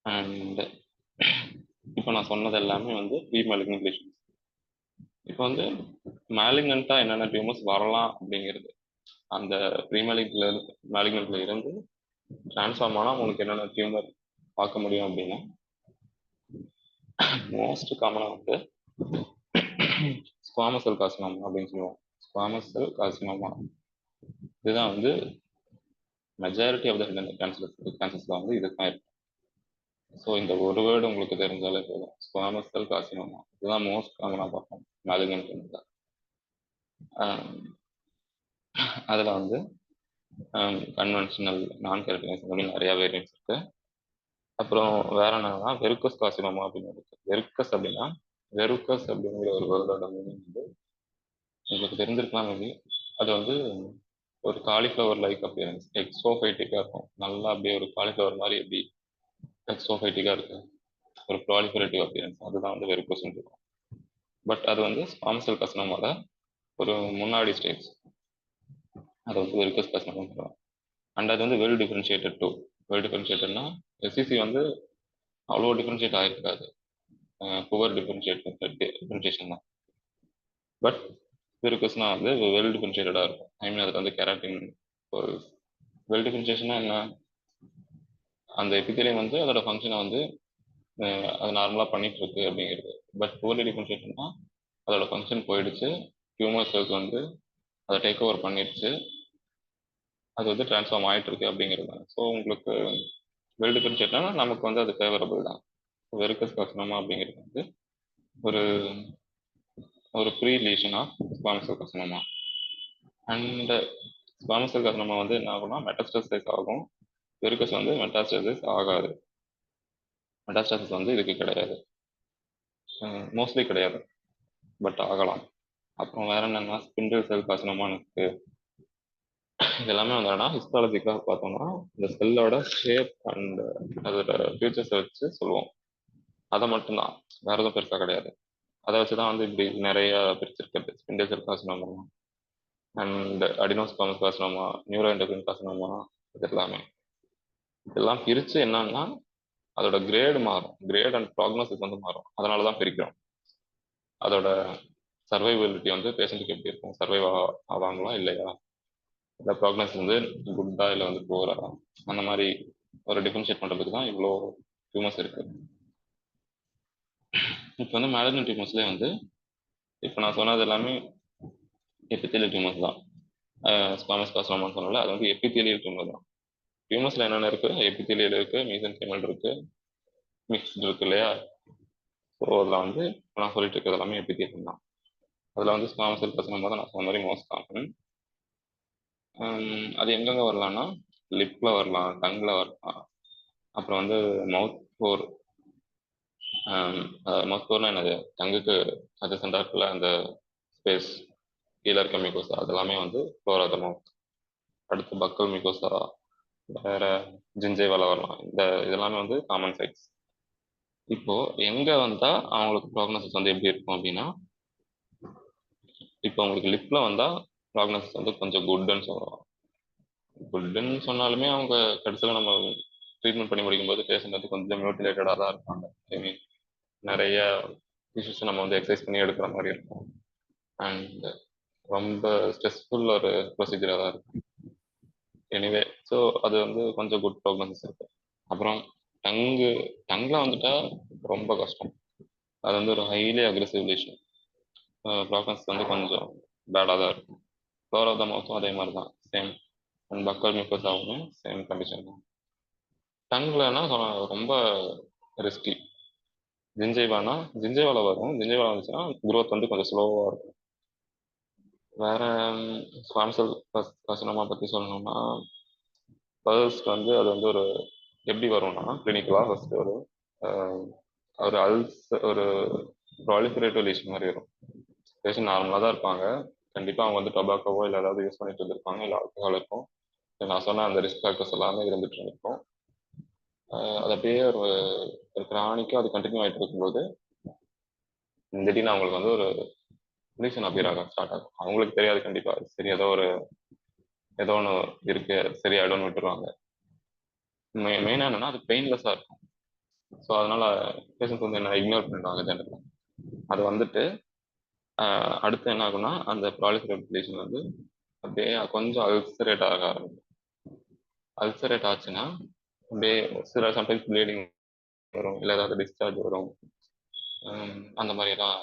Speaker 1: அண்ட் இப்போ நான் சொன்னது எல்லாமே வந்து ப்ரீ மேலிக்னன்ட் லீஷன்ஸ். இப்போ வந்து மேலிக்னண்ட்டாக என்னென்ன டியூமர்ஸ் வரலாம் அப்படிங்கிறது, அந்த ப்ரீ மேலிக்னண்ட்ல இருந்து டிரான்ஸ்ஃபார்ம் ஆனால் உங்களுக்கு என்னென்ன டியூமர் பார்க்க முடியும் அப்படின்னா, மோஸ்ட் காமனாக வந்து ஸ்குவாமஸ் செல் கார்சினோமா அப்படின்னு சொல்லுவோம். ஸ்குவாமஸ் செல் கார்சினோமா இதுதான் வந்து மெஜாரிட்டி ஆஃப் த கேன்சர்ஸ்ல வந்து இதுதான் இருக்கு. ஸோ இந்த ஒரு வேர்டு உங்களுக்கு தெரிஞ்சாலே போதும், ஸ்குவாமஸ் செல் கார்சினோமா இதுதான் மோஸ்ட் காமனாக பார்ப்போம் மேலிக்னன்ட். அதில் வந்து கன்வென்ஷனல், நான் கெரட்டினைஸ் அப்படின்னு நிறைய வேரியன்ட்ஸ் இருக்கு. அப்புறம் வேற என்னன்னா வெருக்கஸ் கார்சினோமா அப்படின்னு இருக்கு. வெருக்கஸ் அப்படின்னா, வெருக்கஸ் அப்படிங்கிற ஒரு வேர்டோட மீனிங் வந்து உங்களுக்கு தெரிஞ்சிருக்கலாம் மேபி. அது வந்து ஒரு காலிஃப்ளவர் லைக் அப்பியரன்ஸ், எக்ஸோஃபைட்டிக்கா இருக்கும். நல்லா அப்படியே ஒரு காலிஃப்ளவர் மாதிரி எப்படி எக்ஸோஃபைட்டிக்கா இருக்கு, ஒரு ப்ராலிஃபரேட்டிவ் அப்பியரன்ஸ், அதுதான் வந்து வெருக்கஸ் இருக்கும். பட் அது வந்து ஸ்குவாமஸ் செல் கார்சினோமால ஒரு முன்னாடி ஸ்டேஜ், அது வந்து வெருக்கஸ் கார்சினோமா சொல்லுவாங்க. அண்ட் அது வந்து வெல் டிஃபரன்ஷியேட்டட் டூ. வெல் டிஃபரன்ஷியேட்டட்னா எஸ்சிசி வந்து அவ்வளோ டிஃபரன்ஷியேட் ஆகிருக்காது, புவர் டிஃபரன்ஷியேஷன் தான். பட் வெருக்கஸ்னா வந்து வெல் டிஃபரன்ஷியேட்டடாக இருக்கும். ஐ மீன் அதில் வந்து கெராட்டின், ஒரு வெல் டிஃபரன்ஷியேஷனா என்ன, அந்த எபித்தேலியம் வந்து அதோட ஃபங்க்ஷனை வந்து அது நார்மலாக பண்ணிட்டு இருக்கு அப்படிங்கிறது. பட் புவர்லி டிஃபரன்ஷியேஷன்னா அதோட ஃபங்க்ஷன் போயிடுச்சு, டியூமர் செல்ஸ் வந்து அதை டேக் ஓவர் பண்ணிடுச்சு, அது வந்து டிரான்ஸ்ஃபார்ம் ஆகிட்டு இருக்கு அப்படிங்கிறது. ஸோ உங்களுக்கு வெல் டிஃபரன்ஷியேட்னா நமக்கு வந்து அது ஃபேவரபிள் தான். வெருக்கஸ் கார்சினோமா அப்படிங்கிறது வந்து ஒரு ஒரு pre lesion of squamous cell carcinoma. And squamous cell carcinoma வந்து என்ன ஆகும்னா மெட்டாஸ்டாசிஸ் ஆகும். வெருக்கஸ் வந்து மெட்டாஸ்டாசிஸ் ஆகாது. மெட்டாஸ்டாசிஸ் வந்து இதுக்கு கிடையாது, மோஸ்ட்லி கிடையாது, பட் ஆகலாம். அப்புறம் வேற என்னன்னா ஸ்பிண்டில் செல் கார்சினோமான்னு இருக்கு. இது எல்லாமே வந்து ஹிஸ்டாலஜிக்காக பார்த்தோம்னா இந்த செல்லோட ஷேப் அண்ட் அதோட ஃபியூச்சர்ஸை வச்சு சொல்லுவோம். அதை மட்டும்தான், வேற எதுவும் பெருசாக கிடையாது. அதை வச்சு தான் வந்து இப்படி நிறைய பிரிச்சிருக்கிறது. Spindle cell carcinoma and adenosquamous carcinoma, neuroendocrine carcinoma, இது எல்லாமே இதெல்லாம் பிரித்து என்னன்னா அதோட கிரேடு மாறும், கிரேட் அண்ட் ப்ராக்னோசிஸ் வந்து மாறும். அதனால தான் பிரிக்கிறோம். அதோட சர்வைவபிலிட்டி வந்து பேஷண்ட்டுக்கு எப்படி இருக்கும், சர்வைவ் ஆவாங்களா இல்லையா, இந்த ப்ராக்னோசிஸ் வந்து குட்டா இல்லை வந்து போரா, அந்த மாதிரி ஒரு டிஃபரன்ஷியேட் பண்ணுறதுக்கு தான் இவ்வளோ டியூமர்ஸ் இருக்கு. இப்போ வந்து மேலிக்னன்ட் டியூமர்ஸ்லேயே வந்து இப்போ நான் சொன்னது எல்லாமே எபித்தீலியல் டியூமர்ஸ் தான். ஸ்குவாமஸ் கார்சினோமான்னு சொன்னல, அது வந்து எபித்தீலியல் டியூமர் தான். டியூமர்ஸ்ல என்னென்ன இருக்கு? எபித்தீலியல் இருக்கு, மீசன்கியமல் இருக்கு, மிக்ஸ்டு இருக்கு இல்லையா? ஸோ அதில் வந்து நான் சொல்லிட்டு இருக்கிறது எல்லாமே எபித்தீலியம் தான். அதில் வந்து ஸ்குவாமஸ் செல் கார்சினோமா தான் நான் சொன்ன மாதிரி மோஸ்ட் காமன். அது எங்கெங்க வரலாம்னா லிப்ல வரலாம், டங்ல வரலாம், அப்புறம் வந்து மவுத் ஃபோர். மவுத் ஃபோர்னா என்னது? டங்குக்கு அட்ஜசண்டா இருக்குல்ல அந்த ஸ்பேஸ், கீழே இருக்க மிகோசா, அதெல்லாமே வந்து ஃப்ளோர் ஆஃப் த மவுத். அடுத்து பக்கல் மிகோசா, வேற ஜிஞ்சைவால வரலாம். இதெல்லாமே வந்து காமன் சைட்ஸ். இப்போ எங்க வந்தா அவங்களுக்கு ப்ராக்னோசிஸ் வந்து எப்படி இருக்கும் அப்படின்னா, இப்போ உங்களுக்கு லிப்ல வந்தா ப்ராக்னோசிஸ் வந்து கொஞ்சம் குட்னு சொல்லலாம். குட்னு சொன்னாலுமே அவங்க கடைசியில் நம்ம ட்ரீட்மெண்ட் பண்ணி முடிக்கும்போது பேஷண்ட் வந்து கொஞ்சம் மியூட்டிலேட்டடாக தான் இருப்பாங்க. ஐ மீன் நிறைய டிஷ்யூஸ் நம்ம வந்து எக்ஸசைஸ் பண்ணி எடுக்கிற மாதிரி இருக்கும். அண்ட் ரொம்ப ஸ்ட்ரெஸ்ஃபுல் ஒரு ப்ரொசீஜராக தான் இருக்கும். எனிவே, ஸோ அது வந்து கொஞ்சம் குட் ப்ரோக்னோசிஸ் இருக்கு. அப்புறம் டங்கு டங்கில் வந்துட்டா ரொம்ப கஷ்டம். அது வந்து ஒரு ஹைலி அக்ரெசிவ் லீஷன். ப்ராக்னோசிஸ் வந்து கொஞ்சம் பேடாக தான் இருக்கும். ஃப்ளோர் ஆஃப் த மவுத்தும் அதே மாதிரி தான், சேம். அண்ட் பக்கல் மியூக்கஸாவுமே சேம் கண்டிஷன் தான். டங்லனா ரொம்ப ரிஸ்கி. ஜிஞ்சைவால வரும். ஜிஞ்சைவால வந்துச்சுன்னா growth வந்து கொஞ்சம் ஸ்லோவாக இருக்கும். வேற ஸ்குவாமசல் கார்சினோமா பற்றி சொல்லணும்னா, ஃபர்ஸ்ட் வந்து அது வந்து ஒரு எப்படி வரும்னா கிளினிக்கலாக ஃபர்ஸ்ட் அஹ், ஒரு ஒரு ப்ராலிஃபரேட்டிவ் லீஷன் மாதிரி வரும். பேஷண்ட் நார்மலாக தான் இருப்பாங்க. கண்டிப்பாக அவங்க வந்து டொபாக்கோவோ இல்லை ஏதாவது யூஸ் பண்ணிட்டு இருந்திருப்பாங்க, இல்லை ஆல்கஹால் இருக்கும். நான் சொன்ன அந்த ரிஸ்க் ஃபேக்டர்ஸ் எல்லாமே இருந்துட்டு இருந்திருக்கும். அது அப்படியே ஒரு கிரானிக்காக அது கண்டினியூ ஆகிட்டு இருக்கும்போது திடீர்னு அவங்களுக்கு வந்து ஒரு கண்டிஷன் அப்பியர் ஆக ஸ்டார்ட் ஆகும். அவங்களுக்கு தெரியாது கண்டிப்பாக, சரி ஏதோ ஒன்று இருக்கு, சரியாயிடும்னு விட்டுருவாங்க. மெயினாக என்னன்னா அது பெயின்லெஸ்ஸாக இருக்கும். ஸோ அதனால பேஷண்ட்ஸ் வந்து என்ன இக்னோர் பண்ணிடுவாங்க ஜெனரலாக. அது வந்துட்டு அடுத்து என்ன ஆகும்னா அந்த ப்ராலிஃபரேஷன் வந்து அப்படியே கொஞ்சம் அல்சரேட் ஆக ஆரம்பிக்கும். அல்சரேட் ஆச்சுன்னா அப்படியே சில சம்டைம்ஸ் ப்ளீடிங் வரும், இல்லை ஏதாவது டிஸ்சார்ஜ் வரும். அந்த மாதிரிலாம்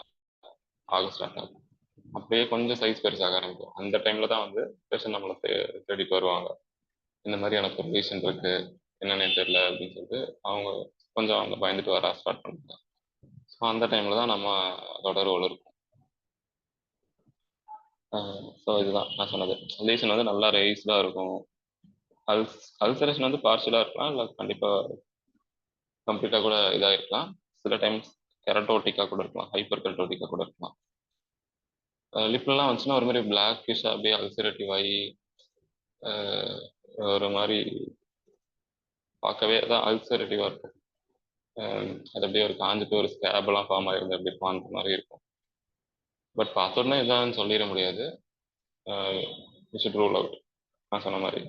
Speaker 1: ஆக ஸ்டார்ட் ஆகும். அப்படியே கொஞ்சம் சைஸ் பெருசாக ஆரம்பிக்கும். அந்த டைம்ல தான் வந்து பேஷண்ட் நம்மளை தேடிட்டு வருவாங்க. இந்த மாதிரி எனக்கு ஒரு ரீசன் இருக்கு, என்னன்னே தெரியல அப்படின்னு சொல்லிட்டு அவங்க கொஞ்சம் அவங்க பயந்துட்டு வர ஸ்டார்ட் பண்ணுவாங்க. ஸோ அந்த டைம்ல தான் நம்ம அதோட ரோல் இருக்கும். ஸோ இதுதான் நான் சொன்னது. லீஷன் வந்து நல்லா ரைஸ்டாக இருக்கும். அல்சரேஷன் வந்து பார்ஷலாக இருக்கலாம், இல்லை கண்டிப்பாக கம்ப்ளீட்டாக கூட இதாக இருக்கலாம். சில டைம்ஸ் கெரட்டோட்டிக்காக கூட இருக்கலாம், ஹைப்பர் கெரட்டோட்டிக்காக கூட இருக்கலாம். லிப்லாம் வந்துச்சுன்னா ஒரு மாதிரி பிளாக்கிஷாக அப்படியே அல்சரேட்டிவ் ஆகி ஒரு மாதிரி பார்க்கவே தான் அல்சரேட்டிவாக இருக்கும். அது அப்படியே ஒரு காஞ்சிட்டு ஒரு ஸ்கேப்லாம் ஃபார்ம் ஆகிருந்து அப்படி அந்த மாதிரி இருக்கும். பட் பார்த்த உடனே இதான்னு சொல்லிட முடியாது. Should rule out. நான் சொன்ன மாதிரி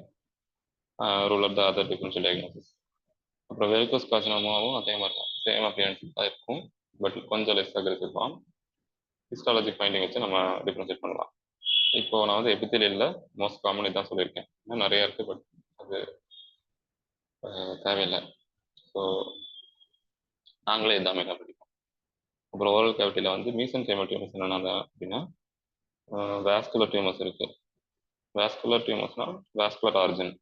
Speaker 1: rule out the other differential diagnosis. அப்புறம் வெரிகோஸ் கார்சினோமாவும் அதே மாதிரி தான், சேம் அப்பியரன்ஸ் தான் இருக்கும். பட் கொஞ்சம் less aggressive form. Histology finding வச்சு நம்ம டிஃபரன்ஷியேட் பண்ணலாம். இப்போ நான் வந்து எபித்தீலியல்ல மோஸ்ட் காமன் இதான் சொல்லியிருக்கேன். இன்னும் நிறைய இருக்கு, பட் அது தேவையில்லை. ஸோ நாங்களே இதாமே கண்டுபிடிப்போம். அப்புறம் ஓரல் கேவிட்டியில் வந்து மீசன் கேமல் டியூமர்ஸ் என்னென்ன அப்படின்னா, வேஸ்குலர் டியூமர்ஸ் இருக்கு. வேஸ்குலர் டியூமர்ஸ்னா வேஸ்குலர் ஆரிஜின்,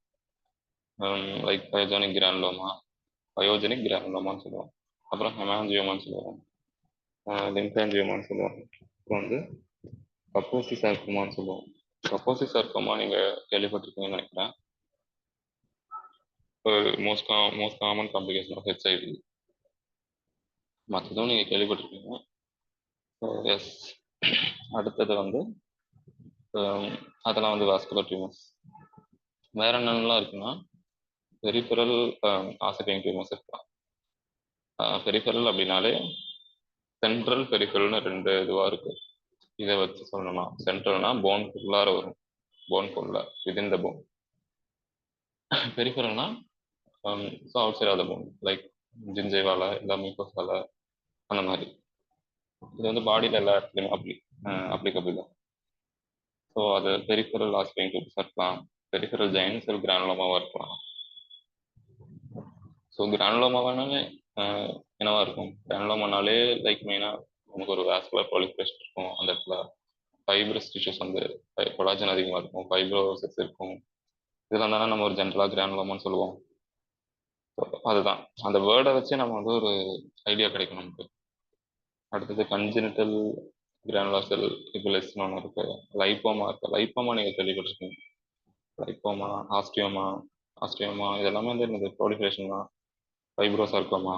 Speaker 1: லைக் பயோஜெனிக் கிரானுலோமான்னு சொல்லுவோம். அப்புறம் ஹெமாஞ்சியோமான்னு சொல்லுவோம், லிம்பாஞ்சியோமான்னு சொல்லுவோம். அப்புறம் வந்து கப்போசி சார்கோமான்னு சொல்லுவோம். கப்போசி சார்கோமா நீங்கள் கேள்விப்பட்டிருக்கீங்கன்னு நினைக்கிறேன். Most common complication of HIV. மற்றதும் நீங்கள் கேள்விப்பட்டிருக்கீங்க. எஸ். அடுத்தது வந்து அதெல்லாம் வந்து வாஸ்குலர் டியூமர்ஸ். வேற என்னென்னலாம் இருக்குன்னா பெரிஃபரல் ஆசிட்டிங் டியூமர்ஸ் இருக்கலாம். பெரிஃபரல் அப்படின்னாலே சென்ட்ரல் பெரிஃபரல்னு ரெண்டு இதுவாக இருக்கு. இதை வச்சு சொல்லணும்னா சென்ட்ரல்னா போனுக்குள்ளார வரும், போனுக்குள்ள விதின் த போன். பெரிஃபரல்னா so outside of the bone, like ஜிஞ்சைவால இல்லை மியூக்கோஸால அந்த மாதிரி. இது வந்து பாடியில் எல்லா இடத்துலையுமே அப்ளிகபிள் தான். ஸோ அது பெரிஃபரல் ஆசிட்டிங் டியூமர்ஸாக இருக்கலாம், பெரிஃபரல் ஜெயின் செல் கிரானுலோமாவாக இருக்கலாம். ஸோ கிரானுலோமாவானாலே என்னவா இருக்கும்? கிரானுலோமானாலே லைக் மெயினாக நமக்கு ஒரு வாஸ்குலர் ப்ராலிஃபரேஷன் இருக்கும் அந்த இடத்துல. ஃபைப்ரஸ் டிஷ்யூஸ் வந்து கொலாஜன் அதிகமாக இருக்கும், ஃபைப்ரோசிஸ் இருக்கும். இதெல்லாம் தானே நம்ம ஒரு ஜென்ரலாக கிரானுலோமான்னு சொல்லுவோம். அதுதான் அந்த வேர்டை வச்சு நம்ம வந்து ஒரு ஐடியா கிடைக்கும் நமக்கு. அடுத்தது கன்ஜெனிட்டல் கிரானுலர் செல் எபிலிஸ்னு ஒன்று இருக்கு. லைப்போமா இருக்கு. லைப்போமா நீங்கள் கேள்விப்பட்டிருக்கீங்க. லைப்போமா, ஆஸ்டியோமா, ஆஸ்டியோமா இதெல்லாமே வந்து என்னது ப்ரோலிஃபரேஷன் தான். ஃபைப்ரோசார்கோமா,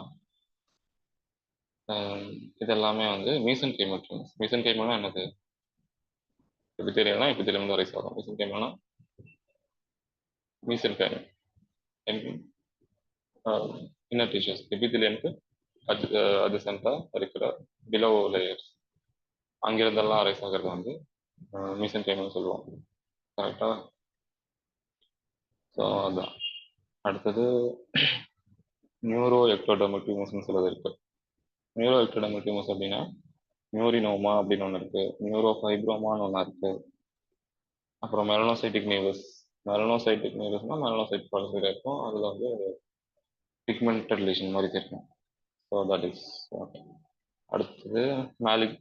Speaker 1: இதெல்லாமே வந்து மீசன் கைமல் டியூமர்ஸ். மீசன் கைமல்னா என்னது? எபித்தேலியம்னா எபித்தேலியம் வந்து ரைஸ் ஆகும். மீசன் கைமல்னா மீசன் கைமல் இன்னர் டிஷ்யூஸ். எபித்தேலியம்க்கு அது சென்டா இருக்கிற பிலோ லேயர்ஸ் அங்கிருந்தெல்லாம் ரைஸ் ஆகிறது வந்து மீசன் கைமல்னு சொல்லுவோம். கரெக்டா? ஸோ அதுதான். அடுத்தது நியூரோ எக்டோடெர்மல் டியூமர்ஸ்னு சிலது இருக்கு. நியூரோ எக்டோடெர்மல் டியூமர்ஸ் அப்படின்னா நியூரினோமா அப்படின்னு ஒன்று இருக்கு, நியூரோ ஃபைப்ரோமான்னு ஒன்று இருக்கு, அப்புறம் மெலனோசைட்டிக் நீவஸ். மெலனோசைட்டிக் நீவஸ்னா மெலனோசைட் ப்ராலிஃபர் இருக்கும், அதில் வந்து பிக்மெண்டட் லீஷன் மாதிரி தெரியும். So that is okay. அடுத்தது மேலிக்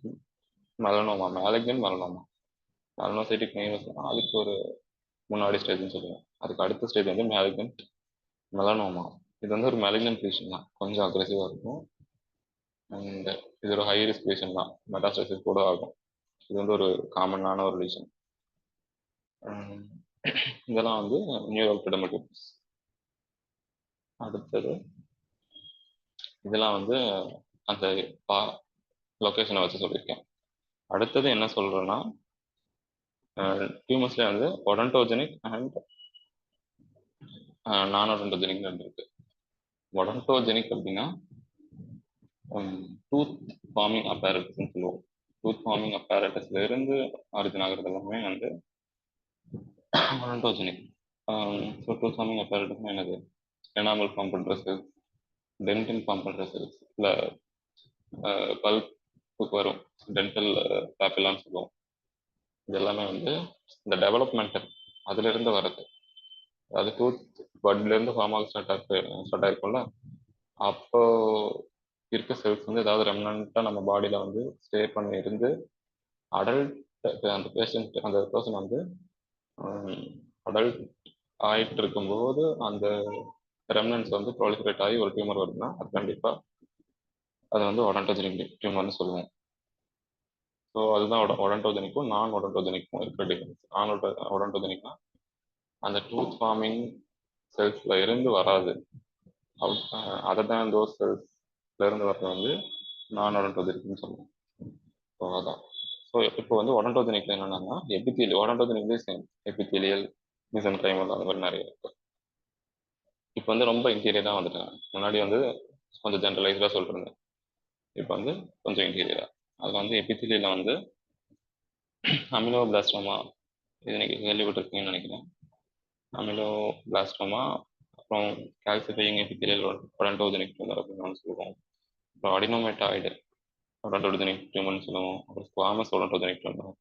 Speaker 1: மெலனோமா, மேலிக்னன் மெலனோமா. மெலனோசைட்டிக் நீவஸ்னா அதுக்கு ஒரு முன்னாடி ஸ்டேஜ்னு சொல்லுவேன். அதுக்கு அடுத்த ஸ்டேஜ் வந்து மேலிக்னன் மெலனோமா. இது வந்து ஒரு மெலிக்னன்ட் லீஷன் தான், கொஞ்சம் அக்ரெசிவாக இருக்கும். அண்ட் இது ஒரு ஹை ரிஸ்க் லீஷன் தான், மெட்டாஸ்டசிஸ் கூட ஆகும். இது வந்து ஒரு காமனான ஒரு லீஷன். இதெல்லாம் வந்து நியூரோடெர்மட்டிஸ். அடுத்தது இதெல்லாம் வந்து அந்த லொக்கேஷனை வச்சு சொல்லியிருக்கேன். அடுத்தது என்ன சொல்றேன்னா, டியூமர்ஸ்ல வந்து ஒடன்டோஜெனிக் அண்ட் நான் ஒடன்டோஜெனிக் இருக்கு. ஒடன்டோஜெனிக் அப்படின்னா டூத் ஃபார்மிங் அப்பேரட்டஸ்ன்னு சொல்லுவோம். டூத் ஃபார்மிங் அப்பேரட்டஸ்ல இருந்து ஆரிஜின் ஆகிறது எல்லாமே வந்து ஒடன்டோஜெனிக். ஸோ டூத் ஃபார்மிங் அப்பேரட்டஸ்னா என்னது? எனாமல் ஃபார்ம் பண்ணுற செல்ஸ், டென்டின் ஃபார்ம் பண்ணுற செல்ஸ், இல்லை பல்புக்கு வரும் டென்டல் பேப்பிலான்னு சொல்லுவோம். இது எல்லாமே வந்து இந்த டெவலப்மெண்டல் அதுல இருந்து வர்றது. அது டூத் பட்ல இருந்து ஃபார்ம் ஆக ஸ்டார்ட் ஆயிருக்கும்ல, அப்போ இருக்க செல்ஸ் வந்து ஏதாவது ரெமனண்டா நம்ம பாடியில வந்து ஸ்டே பண்ணி இருந்து அடல்ட் அந்த பேஷண்ட் அந்த பர்சன் வந்து அடல்ட் ஆயிட்டு இருக்கும்போது அந்த ரெமனன்ஸ் வந்து ப்ராலிஃபரேட் ஆகி ஒரு டியூமர் வருதுன்னா அது கண்டிப்பா அது வந்து ஒடன்டோஜெனிக் டியூமர்னு சொல்லுவோம். ஸோ அதுதான் ஒடன்டோஜெனிக்கும் நான் ஒடன்டோஜெனிக்கும் இருக்கிற டிஃபரன்ஸ். நான் ஒடன்டோஜெனிக்னா அந்த டூத் ஃபார்மிங் செல்ஸ்ல இருந்து வராது, அதர் தேன் தோஸ் செல்ஸ்ல இருந்து வர்றது வந்து நான் ஒடன்டோஜெனிக்னு சொல்லுவோம். ஸோ அதான். ஸோ இப்போ வந்து ஒடன்டோஜெனிக்ல என்னன்னா எபித்தீலியல், ஒடன்டோஜெனிக்லேயே சேம் எபித்தீலியல், மிசன் கைமல் அந்த மாதிரி நிறைய இருக்கு. இப்போ வந்து ரொம்ப இன்டீரியராக வந்துட்டேன். முன்னாடி வந்து கொஞ்சம் ஜென்ரலைஸ்டாக சொல்லிருந்தேன், இப்போ வந்து கொஞ்சம் இன்டீரியரா. அதில் வந்து எபித்தீலியல வந்து அமிலோபிளாஸ்டோமா, இது இன்னைக்கு கேள்விப்பட்டிருக்கீங்கன்னு நினைக்கிறேன். அமிலோபிளாஸ்டோமா, அப்புறம் கால்சிஃபையிங் எபித்தீலியல் ஒடன்டோஜெனிக் டியூமர் அப்படின்னு சொல்லுவோம். அப்புறம் அடினோமேட்டாய்டு ஒடன்டோஜெனிக் டியூமர்னு சொல்லுவோம். அப்புறம் ஸ்குவாமஸ் ஒடன்டோஜெனிக் டியூமர்.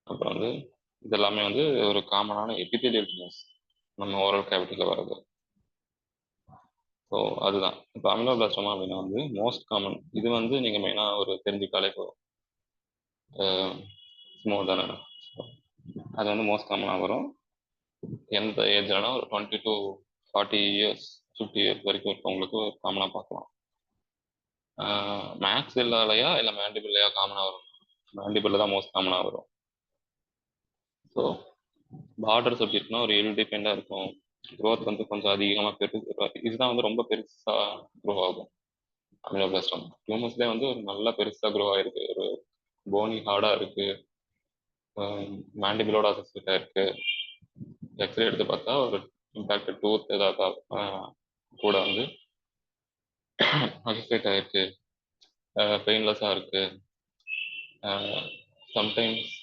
Speaker 1: அப்புறம் வந்து இதெல்லாமே வந்து ஒரு காமனான எபித்தீலியல் டியூமர்ஸ் நம்ம ஓரல் கேவிட்டியில் வர்றது. ஸோ அதுதான். இப்போ அமிலோபிளாஸ்டோமா அப்படின்னா வந்து மோஸ்ட் காமன். இது வந்து நீங்கள் மெயினாக ஒரு தெரிஞ்சுக்காலே போதும், ஸ்மோர் தானே. அது வந்து மோஸ்ட் காமனாக வரும். எந்த ஏஜ்லனா ஒரு 20 to 40 இயர்ஸ் 50 இயர்ஸ் வரைக்கும் இருக்கவங்களுக்கு காமனாக பார்க்கலாம். மேக்ஸ் இல்லாலையா இல்லை மேண்டிபிள்லையா காமனாக வரும்? மேண்டிபிள் தான் மோஸ்ட் காமனாக வரும். ஸோ பார்டர்ஸ் எப்படி இருக்குன்னா ஒரு எல் டிபெண்டாக இருக்கும். க்ரோத் வந்து கொஞ்சம் அதிகமாக இதுதான் வந்து ரொம்ப பெருசாக க்ரோ ஆகும். அமிலோபிளாஸ்டோமா டியூமர்ஸ்லேயே வந்து ஒரு நல்லா பெருசாக க்ரோ ஆயிருக்கு, ஒரு போனி ஹார்டாக இருக்கு, மேண்டிபிளோட அசோசியேட் ஆயிருக்கு. எக்ஸ்ரே எடுத்து பார்த்தா ஒரு இம்பேக்ட் டூத் ஏதாவது கூட வந்து அசோசியேட் ஆயிருக்கு, பெயின்லெஸ்ஸாக இருக்கு. சம்டைம்ஸ்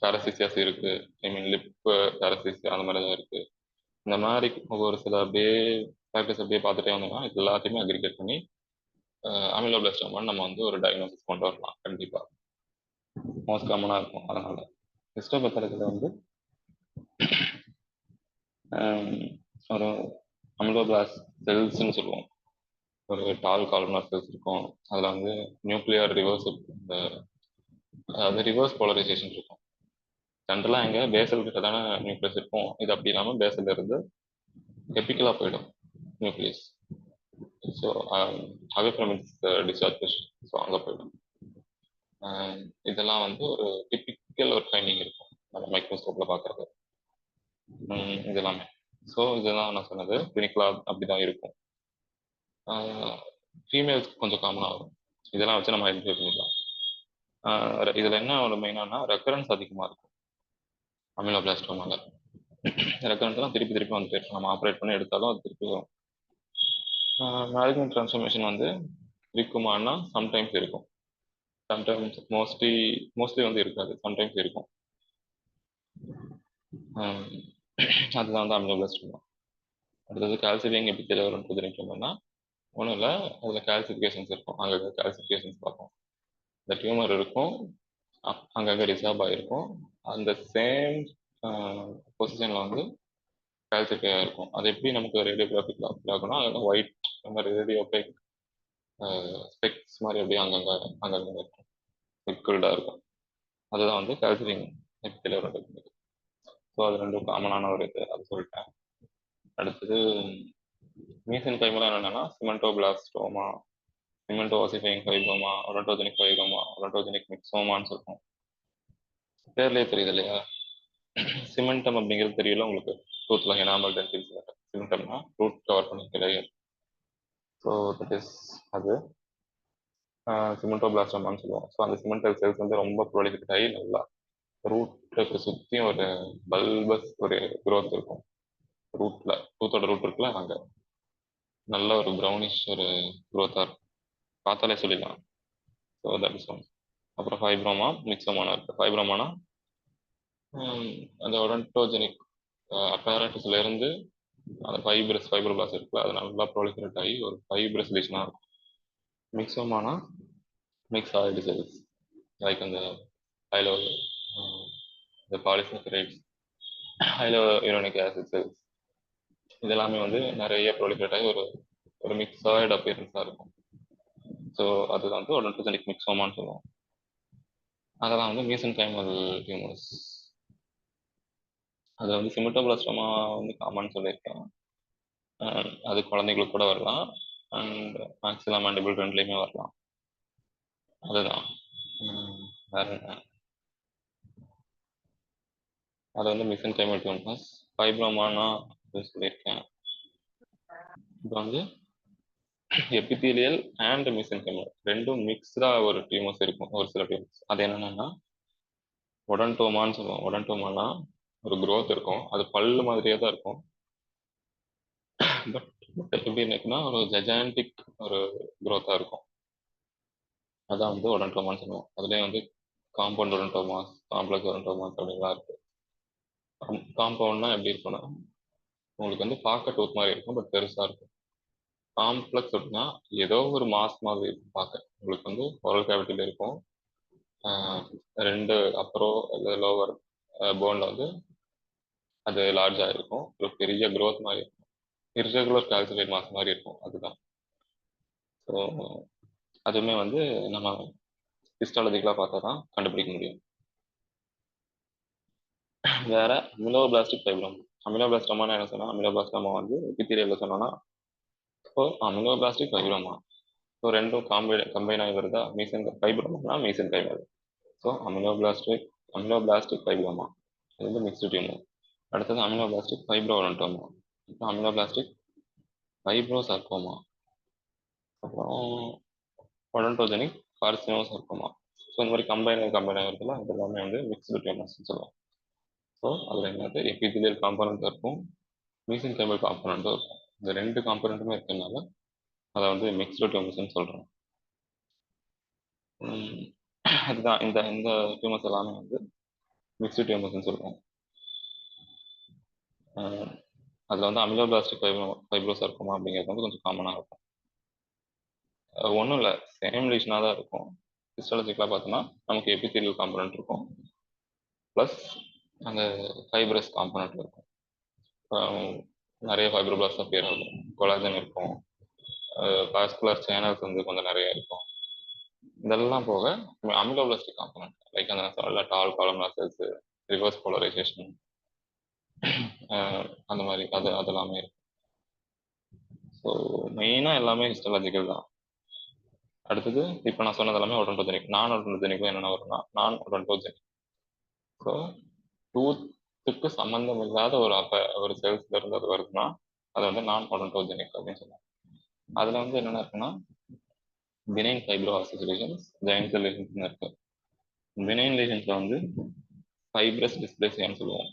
Speaker 1: பேரசிசியாஸ் இருக்கு, ஐ மீன் லிப் பேரசிசியா அந்த மாதிரி தான் இருக்கு. இந்த மாதிரி ஒரு சில அப்படியே ஃபேக்டர்ஸ் அப்படியே பார்த்துட்டே வந்தோம்னா இது எல்லாத்தையுமே அக்ரிகேட் பண்ணி அமிலோபிளாஸ்டோமான்னு நம்ம வந்து ஒரு டயக்னோசிஸ் கொண்டு வரலாம். கண்டிப்பாக மோஸ்ட் காமனாக இருக்கும். அதனால ஹிஸ்டோபேத்தாலஜியில் வந்து ஒரு அமிலோபிளாஸ்ட் செல்ஸ்ன்னு சொல்லுவோம். ஒரு டால் காலம்னார் செல்ஸ் இருக்கும். அதில் வந்து நியூக்ளியர் ரிவர்ஸ் இந்த அது ரிவர்ஸ் போலரைசேஷன் இருக்கும். ஜென்ரலாக எங்கே பேசல் கிட்ட தானே நியூக்ளியஸ் இருக்கும். இது அப்படி இல்லாமல் பேசல்ல இருந்து எபிக்கலாக போயிடும் nucleus. So away from its discharge position. So அங்கே போயிடும். இதெல்லாம் வந்து ஒரு டிப்பிக்கல் ஒரு ஃபைண்டிங் இருக்கும் நம்ம மைக்ரோஸ்கோப்பில் பார்க்குறது இதெல்லாமே. ஸோ இதெல்லாம் நான் சொன்னது கிளினிக்கலாக அப்படி தான் இருக்கும். ஃபீமேல்ஸ்க்கு கொஞ்சம் காமனாக வரும். இதெல்லாம் வச்சு நம்ம ஐடென்டிஃபை பண்ணிக்கலாம். இதில் என்ன ஒரு மெயினானா ரெக்கரன்ஸ் அதிகமாக இருக்கும் அமிலோபிளாஸ்டோமால. ரெக்கரன்ஸ்லாம் திருப்பி திருப்பி வந்துட்டு இருக்கும். நம்ம ஆப்ரேட் பண்ணி எடுத்தாலும் அது திருப்பி வரும். மேலிக்னன்ட் ட்ரான்ஸ்ஃபர்மேஷன் வந்து இருக்குமானா சம்டைம்ஸ் இருக்கும், சம்டைம்ஸ் மோஸ்ட்லி வந்து இருக்காது, சம்டைம்ஸ் இருக்கும். அதுதான் வந்து அமிலோபிளாஸ்டோமா. அடுத்தது கால்சிஃபைங் எபித்தீலியல் வரும்னு தெரிஞ்சுக்கணும்னா ஒன்றும் இல்லை, அதில் கால்சிஃபிகேஷன்ஸ் இருக்கும். அங்கங்கே கால்சிஃபிகேஷன்ஸ் பார்ப்போம். இந்த டியூமர் இருக்கும், அங்கங்கே ரிசார்ப் ஆகிருக்கும். அந்த சேம் பொசிஷனில் வந்து கால்சிஃபை இருக்கும். அது எப்படி நமக்கு ரேடியோகிராஃபிக் ஆகும்னா அங்கே ஒயிட் மாதிரி ரேடியோபேக் ஸ்பெக்ஸ் மாதிரி அப்படியே அங்கங்கே இருக்கும், லிக்விடாக இருக்கும். அதுதான் வந்து கால்சிஃபைங் எபித்தீலியல் வருது. ஸோ அது ரெண்டும் காமனான ஒரு இது, அது சொல்லிட்டேன். அடுத்தது மீசன் கைமெல்லாம் என்னென்னா சிமெண்டோபிளாஸ்டோமா, சிமெண்டோ ஆசிஃபைங் ஃபைப்ரோமா, ஒடோன்டோஜெனிக் ஃபைப்ரோமா, ஒடோன்டோஜெனிக் மிக்ஸோமான்னு சொல்லுவோம். பேர்லேயே தெரியுது இல்லையா, சிமெண்டம் அப்படிங்கிறது தெரியல உங்களுக்கு, ரூட்ல எனாமல் டென்டில் சிமெண்டம்னா ரூட் கவர் பண்ணிக்க லேயர். ஸோ தட் இஸ் அது சிமெண்டோபிளாஸ்டோமான்னு சொல்லுவோம். ஸோ அந்த சிமெண்டல் செல்ஸ் வந்து ரொம்ப ப்ரொலிஃபரேட் ஆகி நல்லா ரூட்டுக்கு சுற்றியும் ஒரு பல்பஸ் ஒரு க்ரோத் இருக்கும். ரூட்டோட ரூட் இருக்குல்ல, அங்கே நல்ல ஒரு ப்ரௌனிஷ் ஒரு க்ரோத்தாக இருக்கும், பார்த்தாலே சொல்லிடலாம். So that is one. அப்புறம் ஃபைப்ரோமா மிக்ஸோமானா இருக்குது. ஃபைப்ரோமானா அந்த ஒடன்டோஜெனிக் அப்பேரட்டஸ்ல இருந்து அந்த ஃபைப்ரோபிளாஸ்ட் இருக்குல்ல, அது நல்லா ப்ரோலிஃபரேட் ஆகி ஒரு ஃபைப்ரஸ் லீஷனாக இருக்கும். மிக்ஸோமானா மிக்ஸ் ஆயிடு செல்ஸ் லைக் அந்த ஹைலோ இந்த பாலிசாக்கரைட்ஸ், ஹைலோ யூரோனிக் ஆசிட் செல்ஸ், இதெல்லாமே வந்து நிறைய ப்ரோலிஃபரேட் ஆகி ஒரு ஒரு மிக்ஸாய்டு அப்பியரன்ஸாக இருக்கும். ஸோ அதுதான் வந்து ஒடன்டோஜெனிக் மிக்ஸோமான்னு சொல்லுவோம். அதெல்லாம் வந்து மீசன்கைமல் டியூமர்ஸ். அது வந்து சிமெண்டோபிளாஸ்டோமா வந்து காமன் சொல்லியிருக்கேன். அது குழந்தைங்களுக்கு கூட வரலாம், அண்ட் மேக்ஸிலா மேண்டிபிள் ரெண்டுலேயுமே வரலாம். அதுதான் வேற என்ன, அது வந்து மீசன்கைமல் டியூமர்ஸ். ஃபைப்ரோமானா அப்படின்னு சொல்லியிருக்கேன். இப்போ வந்து எபித்தீலியல் அண்ட் மீசன்கைமல் ரெண்டும் மிக்ஸ்டா ஒரு டியூமர்ஸ் இருக்கும், ஒரு சில டியூமர்ஸ். அது என்னன்னா ஒடன்டோமான்னு சொல்லுவோம். ஒடன்டோமானா ஒரு க்ரோத் இருக்கும், அது பல்லு மாதிரியே தான் இருக்கும். பட் எப்படி இருக்குன்னா ஒரு ஜெஜாண்டிக் ஒரு க்ரோத்தாக இருக்கும். அதான் வந்து ஒடன்டோமான்னு சொல்லுவோம். அதுலேயே வந்து காம்பவுண்ட் ஒடன்டோமாஸ், காம்ப்ளெக்ஸ் ஒடன்டோமாஸ் அப்படின்லாம் இருக்கு. காம்பவுண்ட்னா எப்படி இருக்கும்னா உங்களுக்கு வந்து பார்க்க டூத் மாதிரி இருக்கும், பட் பெருசாக இருக்கும். காம்ப்ளெக்ஸ் அப்படின்னா ஏதோ ஒரு மாஸ் மாதிரி இருக்கும் பார்க்க. உங்களுக்கு வந்து ஓரல் கேவிட்டியில் இருக்கும், ரெண்டு அப்பரோ இல்லை லோவர் போனில் வந்து அது லார்ஜாக இருக்கும், ஒரு பெரிய க்ரோத் மாதிரி இருக்கும், இர்ரெகுலர் கால்சிஃபைட் மாஸ் மாதிரி இருக்கும். அதுதான். ஸோ அதுவுமே வந்து நம்ம ஹிஸ்டாலஜிக்கலாக பார்த்தா தான் கண்டுபிடிக்க முடியும். வேற அமிலோபிளாஸ்டிக் ஃபைப்ரோமா. அமிலோபிளாஸ்டோமானா என்ன சொன்னால், அமிலோபிளாஸ்டோமா வந்து எபித்தீலியல்ல சொன்னோன்னா ஸோ அமிலோபிளாஸ்டிக் ஃபைப்ரோமா. ஸோ ரெண்டும் கம்பைன் ஆகி வருதா, ஃபைப்ரோமானா மீசன் கைமல். ஸோ அமிலோபிளாஸ்டிக் ஃபைப்ரோமா இது வந்து மிக்ஸ்டு டியூமர். அடுத்தது அமிலோபிளாஸ்டிக் ஃபைப்ரோடன்டோமா, அப்புறம் அமிலோபிளாஸ்டிக் ஃபைப்ரோசார்கோமா, அப்புறம் ஒடன்டோஜெனிக் கார்சினோசார்கோமா. ஸோ இந்த மாதிரி கம்பைன் ஆகிறதுல அது எல்லாமே வந்து மிக்ஸ்டு டியூமர்ஸ்னு சொல்லுவோம். ஸோ அதில் என்னது எபித்தீலியல் காம்பனண்ட்டும் இருக்கும், மீசன்கைமல் காம்பனண்ட்டும் இருக்கும். இந்த ரெண்டு காம்பனண்ட்டுமே இருக்கிறதுனால அதை வந்து மிக்ஸ்டு டியூமர்ஸ்னு சொல்கிறோம். அதுதான் இந்த இந்த டியூமர்ஸ் எல்லாமே வந்து மிக்ஸ்டு டியூமர்ஸ்னு சொல்லுவோம். அதில் வந்து அமிலோபிளாஸ்டிக் ஃபைப்ரோசார்கோமா அப்படிங்கிறது வந்து கொஞ்சம் காமனாக இருக்கும். ஒன்றும் இல்லை, சேம் லீஷனாக தான் இருக்கும். ஹிஸ்டாலஜிக்கலாக பார்த்தோன்னா நமக்கு எபித்தீலியல் காம்பனண்ட் இருக்கும், ப்ளஸ் அந்த ஃபைப்ரஸ் காம்பனண்ட் இருக்கும். நிறைய ஃபைப்ரோபிளாஸ்ட் அப்பியர் ஆகும், கொலாஜன் இருக்கும், வாஸ்குலர் சேனல்ஸ் வந்து கொஞ்சம் நிறைய இருக்கும். இதெல்லாம் போக அமிலோபிளாஸ்டிக் காம்பனன்ட் லைக் அந்த சொல்ல டால் காலம்னார் செல்ஸ், ரிவர்ஸ் போலரைசேஷன், அந்த மாதிரி அதெல்லாமே இருக்கு. ஸோ மெயினாக எல்லாமே ஹிஸ்டாலஜிக்கல் தான். அடுத்தது இப்போ நான் சொன்னது எல்லாமே ஒடன்டோஜெனிக். நான் ஒடன்டோஜெனிக்கும் என்னென்ன வரும்னா நான் ஒடன்டோஜெனிக். ஸோ டூத்துக்கு சம்மந்தம் இல்லாத ஒரு செல்ஸ்ல இருந்து அது வருதுன்னா அது வந்து நான் ஒடன்டோஜெனிக் அப்படின்னு சொல்லுவாங்க. அதில் வந்து என்னென்ன இருக்குன்னா பினைன் ஃபைப்ரோ ஆசிலேஷன்ஸ், ஜெயன்ட் செல் லீஷன்ஸ் இருக்கு. பினைன் லீஷன்ஸ்ல வந்து ஃபைப்ரஸ் டிஸ்பிளேசியான்னு சொல்லுவோம்.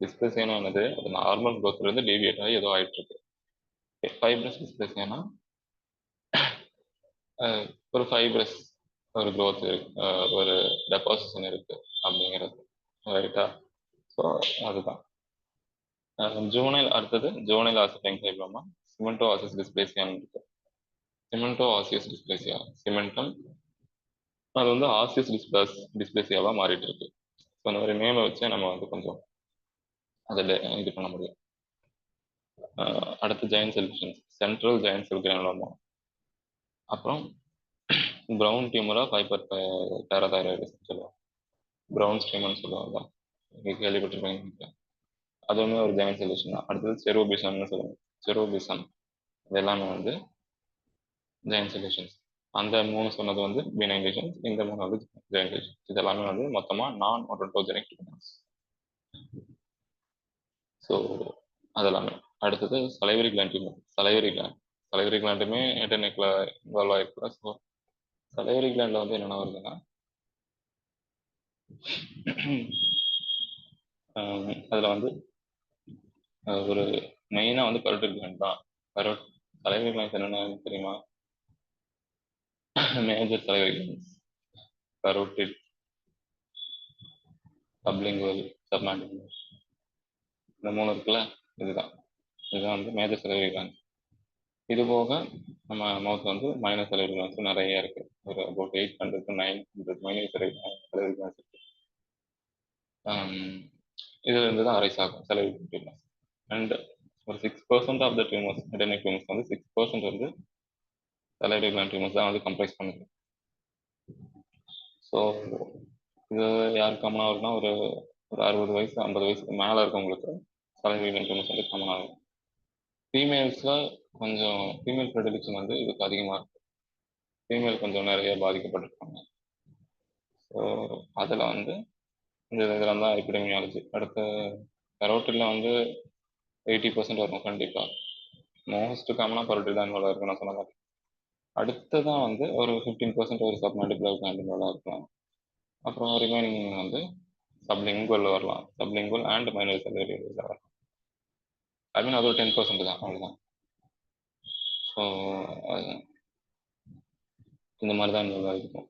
Speaker 1: டிஸ்பிளேசியானா என்னது, அது நார்மல் க்ரோத்ல இருந்து டீவியேட் ஆகி ஏதோ ஆயிட்டு இருக்கு. ஃபைப்ரஸ் டிஸ்பிளேசியானா ஒரு ஃபைப்ரஸ் ஒரு க்ரோத் ஒரு டெபாசிஷன் இருக்கு அப்படிங்கிறது ரைட்டா. ஸோ அதுதான் ஜூனைல். அடுத்தது ஜூனைல் ஆசிட்டைன் ஃபைப்ரோமா சிமெண்டோ ஆசிஸ் டிஸ்பிளேசியான்னு இருக்கு. சிமெண்டோ ஆசியஸ் டிஸ்பிளேசியா, சிமெண்டம் அது வந்து ஆசியஸ் டிஸ்பிளேசியாவாக மாறிட்டு இருக்கு. ஸோ அந்த மாதிரி நேமை வச்சு நம்ம வந்து கொஞ்சம் அதில் இது பண்ண முடியும். அடுத்து ஜெயன்ட் செல் சென்ட்ரல் ஜெயன்ட் செல் கிரானுலோமா, அப்புறம் ப்ரௌன் டியூமரா ஹைப்பர் பேராதைராய்டிசம் சொல்லுவாங்க, ப்ரௌன் ஸ்ட்ரீம்னு சொல்லுவாங்க, கேள்விப்பட்டிருப்பீங்க. அது வந்து ஒரு ஜெயன்ட் சொல்யூஷன் தான். அடுத்தது செரோபிசம்னு சொல்லுவாங்க. செரோபிசம் இது எல்லாமே வந்து ஜெயன்ட் சொல்யூஷன்ஸ். அந்த 3 சொன்னது வந்து பினைன் லீஷன்ஸ், இந்த 3 வந்து ஜெயன்ட் லீஷன்ஸ். இது எல்லாமே வந்து மொத்தமாக நான் ஒடன்டோஜெனிக் டியூமர்ஸ். ஸோ அதெல்லாமே. அடுத்தது சலைவரி கிளாண்ட் டியூமர். சலைவரி கிளாண்டுமே ஹெட்டனெக்கில் இன்வால்வ் ஆகிருக்கு. ஸோ சலைவரி கிளாண்டில் வந்து என்னென்ன வருதுன்னா அதில் வந்து ஒரு மெயினாக வந்து கரோட்டிட் கிளாண்ட் தான். சலைவரி கிளாண்ட்ஸ் என்னென்ன தெரியுமா? Major salivary glands parotid, sublingual, submandibular, இந்த 3 இருக்குல்ல, இதுதான் வந்து மேஜர் சலைவரி கிளாண்ட். இது போக நம்ம மவுத் வந்து மைனர் சலைவரி கிளாண்ட்ஸ் நிறைய இருக்கு. ஒரு about 800 to 900 minor salivary glands இருக்கு. இதுல இருந்து தான் அரைஸ் ஆகும் சலைவரி டியூமர்ஸ். அண்ட் ஒரு 6% ஆஃப் த டியூமர்ஸ், ஹெட்டனெக் டியூமர்ஸ் வந்து 6% வந்து சலைவரி கிளாண்ட் டியூமர்ஸ் தான் வந்து கம்ப்ரைஸ் பண்ணுது. ஸோ இது யாருக்கு காமனாக இருக்குன்னா ஒரு 60 வயசு 50 வயசுக்கு மேலே இருக்கவங்களுக்கு சலைவரி கிளாண்ட் டியூமர்ஸ் வந்து காமனாக இருக்கும். ஃபீமேல்ஸில் கொஞ்சம் ஃபீமேல் ப்ரெடிலிக்ஷன் வந்து இதுக்கு அதிகமாக இருக்கு. ஃபீமேல் கொஞ்சம் நிறைய பாதிக்கப்பட்டிருக்காங்க. ஸோ அதில் வந்து இந்த இதெல்லாம் தான் எபிடெமியாலஜி. அடுத்த கரோட்டில் வந்து 80% வரும் கண்டிப்பாக. மோஸ்ட் காமனாக கரோட்டில் தான் இன்வால்வ் இருக்கும் நான் சொன்ன மாதிரி. அடுத்ததான் வந்து ஒரு 15% ஒரு சப்மாண்டிபுலர் கிளாண்ட் இன்வால்வ் இருக்கலாம். அப்புறம் ரிமைனிங் வந்து சப்லிங்குவல் வரலாம். சப்லிங்குவல் அண்ட் மைனர் சர்ஜரி வரலாம். ஐ மீன் அது ஒரு 10% தான், அவ்வளோதான். ஸோ இந்த மாதிரி தான் இன்வால்வ் ஆகிருக்கும்.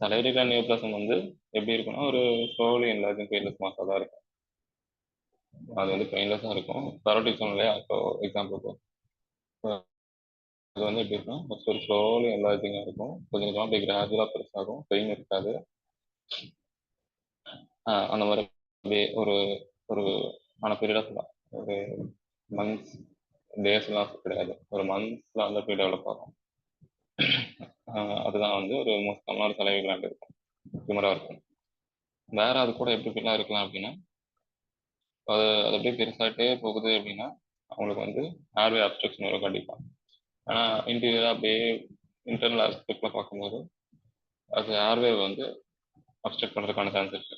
Speaker 1: சலைவரி கிளாண்ட் நியோபிளாசம் வந்து எப்படி இருக்குன்னா ஒரு ஸ்லோலி என்லார்ஜிங் பெயின்லெஸ் மாஸாக தான் இருக்கும். அது வந்து பெயின்லெஸ்ஸாக இருக்கும். கரோட்டிக் சொன்னோம் இல்லையா, இப்போ எக்ஸாம்பிளுக்கு அது வந்து எப்படி இருக்குன்னா ஃபர்ஸ்ட் ஒரு ஸ்லோலி என்லார்ஜிங்காக இருக்கும். கொஞ்சம் கொஞ்சமாக அப்படியே கிராஜுவலாக பெருசாகும், பெயின் இருக்காது. அந்த மாதிரி அப்படியே ஒரு ஒரு ஆன பீரியட் ஆஃப் ஒரு மந்த்ஸ் டேஸ்லாம் கிடையாது, ஒரு மந்த்ஸில் வந்து அப்படியே டெவலப் ஆகும். அதுதான் வந்து ஒரு மோஸ்ட் சலைவரி கிளாண்ட் இருக்கும், டியூமராக இருக்கும். வேற அது கூட எப்படி ஃபீலாக இருக்கலாம் அப்படின்னா அது அப்படியே பெருசாகிட்டே போகுது அப்படின்னா அவங்களுக்கு வந்து ஏர்வே அப்ஸ்ட்ரக்ஷன் வரும் கண்டிப்பாக. ஆனால் இன்டீரியராக அப்படியே இன்டர்னல் ஆஸ்பெக்டில் பார்க்கும்போது அது ஏர்வே வந்து அப்ஸ்ட்ரக்ட் பண்ணுறதுக்கான சான்ஸ் இருக்கு.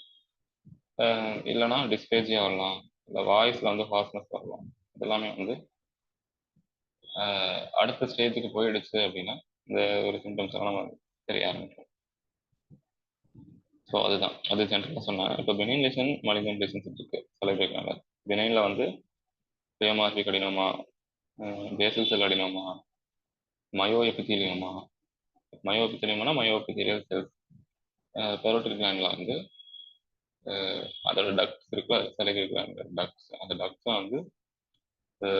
Speaker 1: இல்லைனா டிஸ்பேஜியா வரலாம், இல்லை வாய்ஸில் வந்து ஹார்ஸ்னஸ் வரலாம். இதெல்லாமே வந்து அடுத்த ஸ்டேஜுக்கு போயிடுச்சு அப்படின்னா இந்த ஒரு சிம்டம்ஸ் எல்லாம் நம்ம தெரிய ஆரம்பிக்கும். ஸோ அதுதான் அது ஜென்ரலாக சொன்னேன். இப்போ பெனின் லீஷன், மலிகன் லீஷன்ஸ் இருக்கு சலைவரி கிளாண்ட்ல. பெனின்ல வந்து pleomorphic adenoma, basal cell adenoma, myoepithelioma. மயோ எபித்தீலியம்னா மயோ எபித்தீலியல் செல்ஸ். கரோட்டிட் கிளாண்ட்ல வந்து அதோட டக்ஸ் இருக்கு, சலைவரி கிளாண்ட் டக்ஸ். அந்த டக்ஸ் வந்து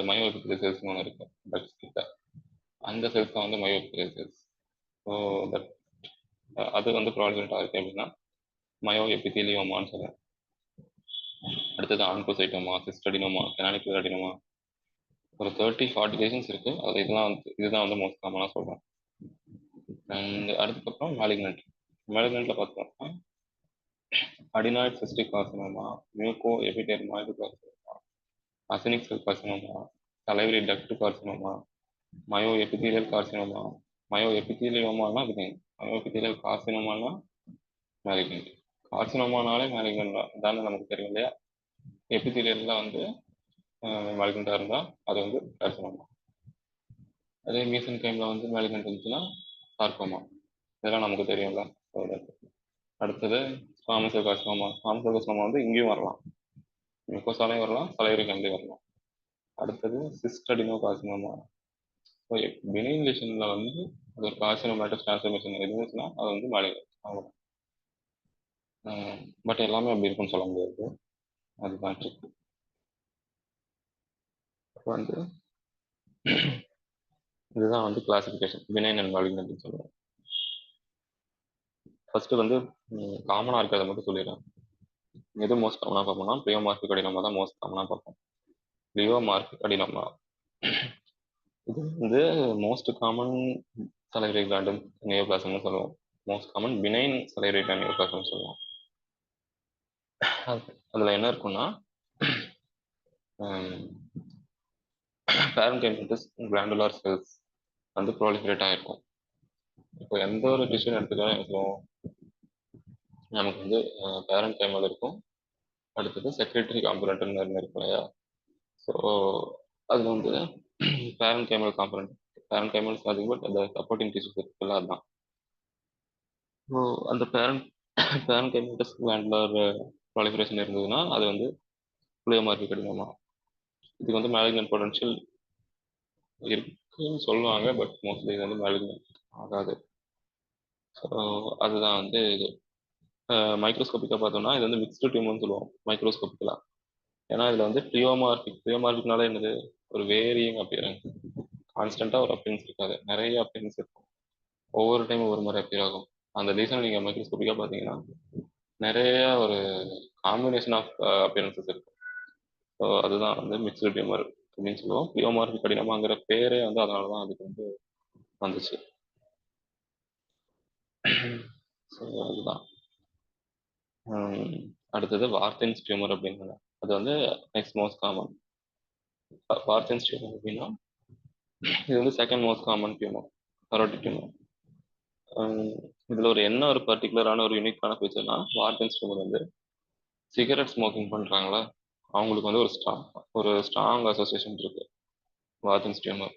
Speaker 1: மயோ எபித்தீலியல் செல்ஸ்னு ஒன்று இருக்கு டக்ஸ் கிட்ட. அந்த செல்ஸ் தான் வந்து myoepithelial cells. So that அது வந்து ப்ராலிஃபரேட் இருக்கு அப்படின்னா மயோ எபித்தீலியோமான்னு சொல்லுவேன். அடுத்தது ஆன்கோசைட்டோமா, சிஸ்டடினோமா, கெனானிக்கல் அடினோமா, ஒரு 30-40 ரீசன்ஸ் இருக்கு. அது இதுதான் வந்து மோஸ்ட் காமனாக சொல்கிறேன். அண்ட் அதுக்கப்புறம் மேலிக்னன்ட். மேலிக்னண்ட்டில் பார்த்தோம்னா adenoid cystic carcinoma, mucoepidermoid carcinoma, acinic cell carcinoma, salivary duct carcinoma, myoepithelial carcinoma. மயோ எபிதீலியோமானா பிகைன், மயோ எபிதீலியல் கார்சினோமானா மேலிக்னன்ட். கார்சினோமானாலே மேலிக்னன்ட் தான் நமக்கு தெரியும் இல்லையா. எபிதீலியல்ல வந்து மேலிக்னண்ட்டாக இருந்தால் அது வந்து கார்சினோமா. அதே மீசன் கைமில் வந்து மேலிக்னன்ட் இருந்துச்சுன்னா சார்கோமா. இதெல்லாம் நமக்கு தெரியும்ல. அடுத்தது squamous cell carcinoma. Squamous cell carcinoma வந்து இங்கேயும் வரலாம், மியூகோசாலையும் வரலாம், சலைவரி கைம்லையும் வரலாம். அடுத்தது சிஸ்டடினோ கார்சினோமா. ஸோ பெனின் லெஷனில் வந்து அது ஒரு கார்சினோமேட்டஸ் டிரான்ஸ்ஃபர்மேஷன் இருந்துச்சுன்னா அது வந்து மேலிக்னன்ட் ஆகும். பட் எல்லாமே அப்படி இருக்குன்னு சொல்ல முடியாது, அதுதான் ட்ரிக். இப்போ வந்து இதுதான் வந்து கிளாசிஃபிகேஷன் பினைன் அண்ட் மேலிக்னன்ட்னு சொல்லுவோம். ஃபர்ஸ்ட் வந்து காமனாக இருக்கிறத மட்டும் சொல்லிடுறேன். எது மோஸ்ட் காமனாக பார்ப்போம்னா பிளியோமார்பிக் அடினோமா தான் மோஸ்ட் காமனாக பார்ப்போம். பிளியோமார்பிக் அடினோமா இது வந்து மோஸ்ட் காமன் சலைவரி கிளாண்ட் நியோபிளாசம்னு சொல்லுவோம். Most common benign salivary gland நியோபிளாசம்னு சொல்லுவோம். அதில் என்ன இருக்குன்னா பேரன்கைமேட்டஸ் கிளாண்டுலார் செல்ஸ் வந்து ப்ராலிஃபரேட் ஆகிருக்கும். இப்போ எந்த ஒரு டிஷ்யூ எடுத்துக்காலும் சொல்லுவோம், நமக்கு வந்து பேரண்ட் கைமல் இருக்கும், அடுத்தது செக்ரட்டரி காம்பனண்ட்னு இருக்கும் இல்லையா. ஸோ அதில் வந்து பேரண்ட் கைமல் காம்பனண்ட், பேரண்ட் கைமல் சாதிக்கும், பட் அந்த சப்போர்ட்டிங் டிஷ்யூஸ் இருக்குல்ல அதுதான். ஸோ அந்த பேரண்ட் கைமேட்டஸ் கிளாண்டுலார் ப்ராலிஃபரேஷன் இருந்ததுன்னா அது வந்து பிளியோமார்பிக் அடினோமா. இதுக்கு வந்து மேலிக்னன்ட் பொட்டன்ஷியல் இருக்குன்னு சொல்லுவாங்க, பட் மோஸ்ட்லி இது வந்து மேலிக்னன்ட் ஆகாது. ஸோ அதுதான் வந்து இது. மைக்ரோஸ்கோப்பிக்காக பார்த்தோம்னா இது வந்து மிக்ஸ்டு டியூமர்னு சொல்லுவோம் மைக்ரோஸ்கோப்பிக்கலாக. ஏன்னா இதில் வந்து பிளியோமார்பிக்னால என்னது, ஒரு வேரியிங் அப்பியரன்ஸ், கான்ஸ்டண்ட்டாக ஒரு அப்பியரன்ஸ் இருக்காது, நிறைய அப்பியரன்ஸ் இருக்கும், ஒவ்வொரு டைம் ஒவ்வொரு மாதிரி அப்பியர் ஆகும். அந்த ரீசன் நீங்கள் மைக்ரோஸ்கோப்பிக்காக பார்த்தீங்கன்னா நிறைய ஒரு காம்பினேஷன் ஆஃப் அப்பியரன்சஸ் இருக்கும். ஸோ அதுதான் வந்து மிக்ஸ்டு டியூமர் அப்படின்னு சொல்லுவோம். பிளியோமார்பிக் கடினமாங்கிற பேரே வந்து அதனால தான் அதுக்கு வந்து வந்துச்சு. ஸோ அதுதான். அடுத்தது வார்த்தென்ஸ் டியூமர் அப்படின்னா அது வந்து next most common. Warthin's tumour அப்படின்னா இது வந்து second most common tumour, parotid tumour. இதில் ஒரு பர்டிகுலரான ஒரு யூனிக்கான ஃபீச்சர்னா வார்த்தென்ஸ் டியூமர் வந்து சிகரெட் ஸ்மோக்கிங் பண்ணுறாங்களா அவங்களுக்கு வந்து ஒரு ஸ்ட்ராங் அசோசியேஷன் இருக்கு வார்த்தென்ஸ் டியூமர்.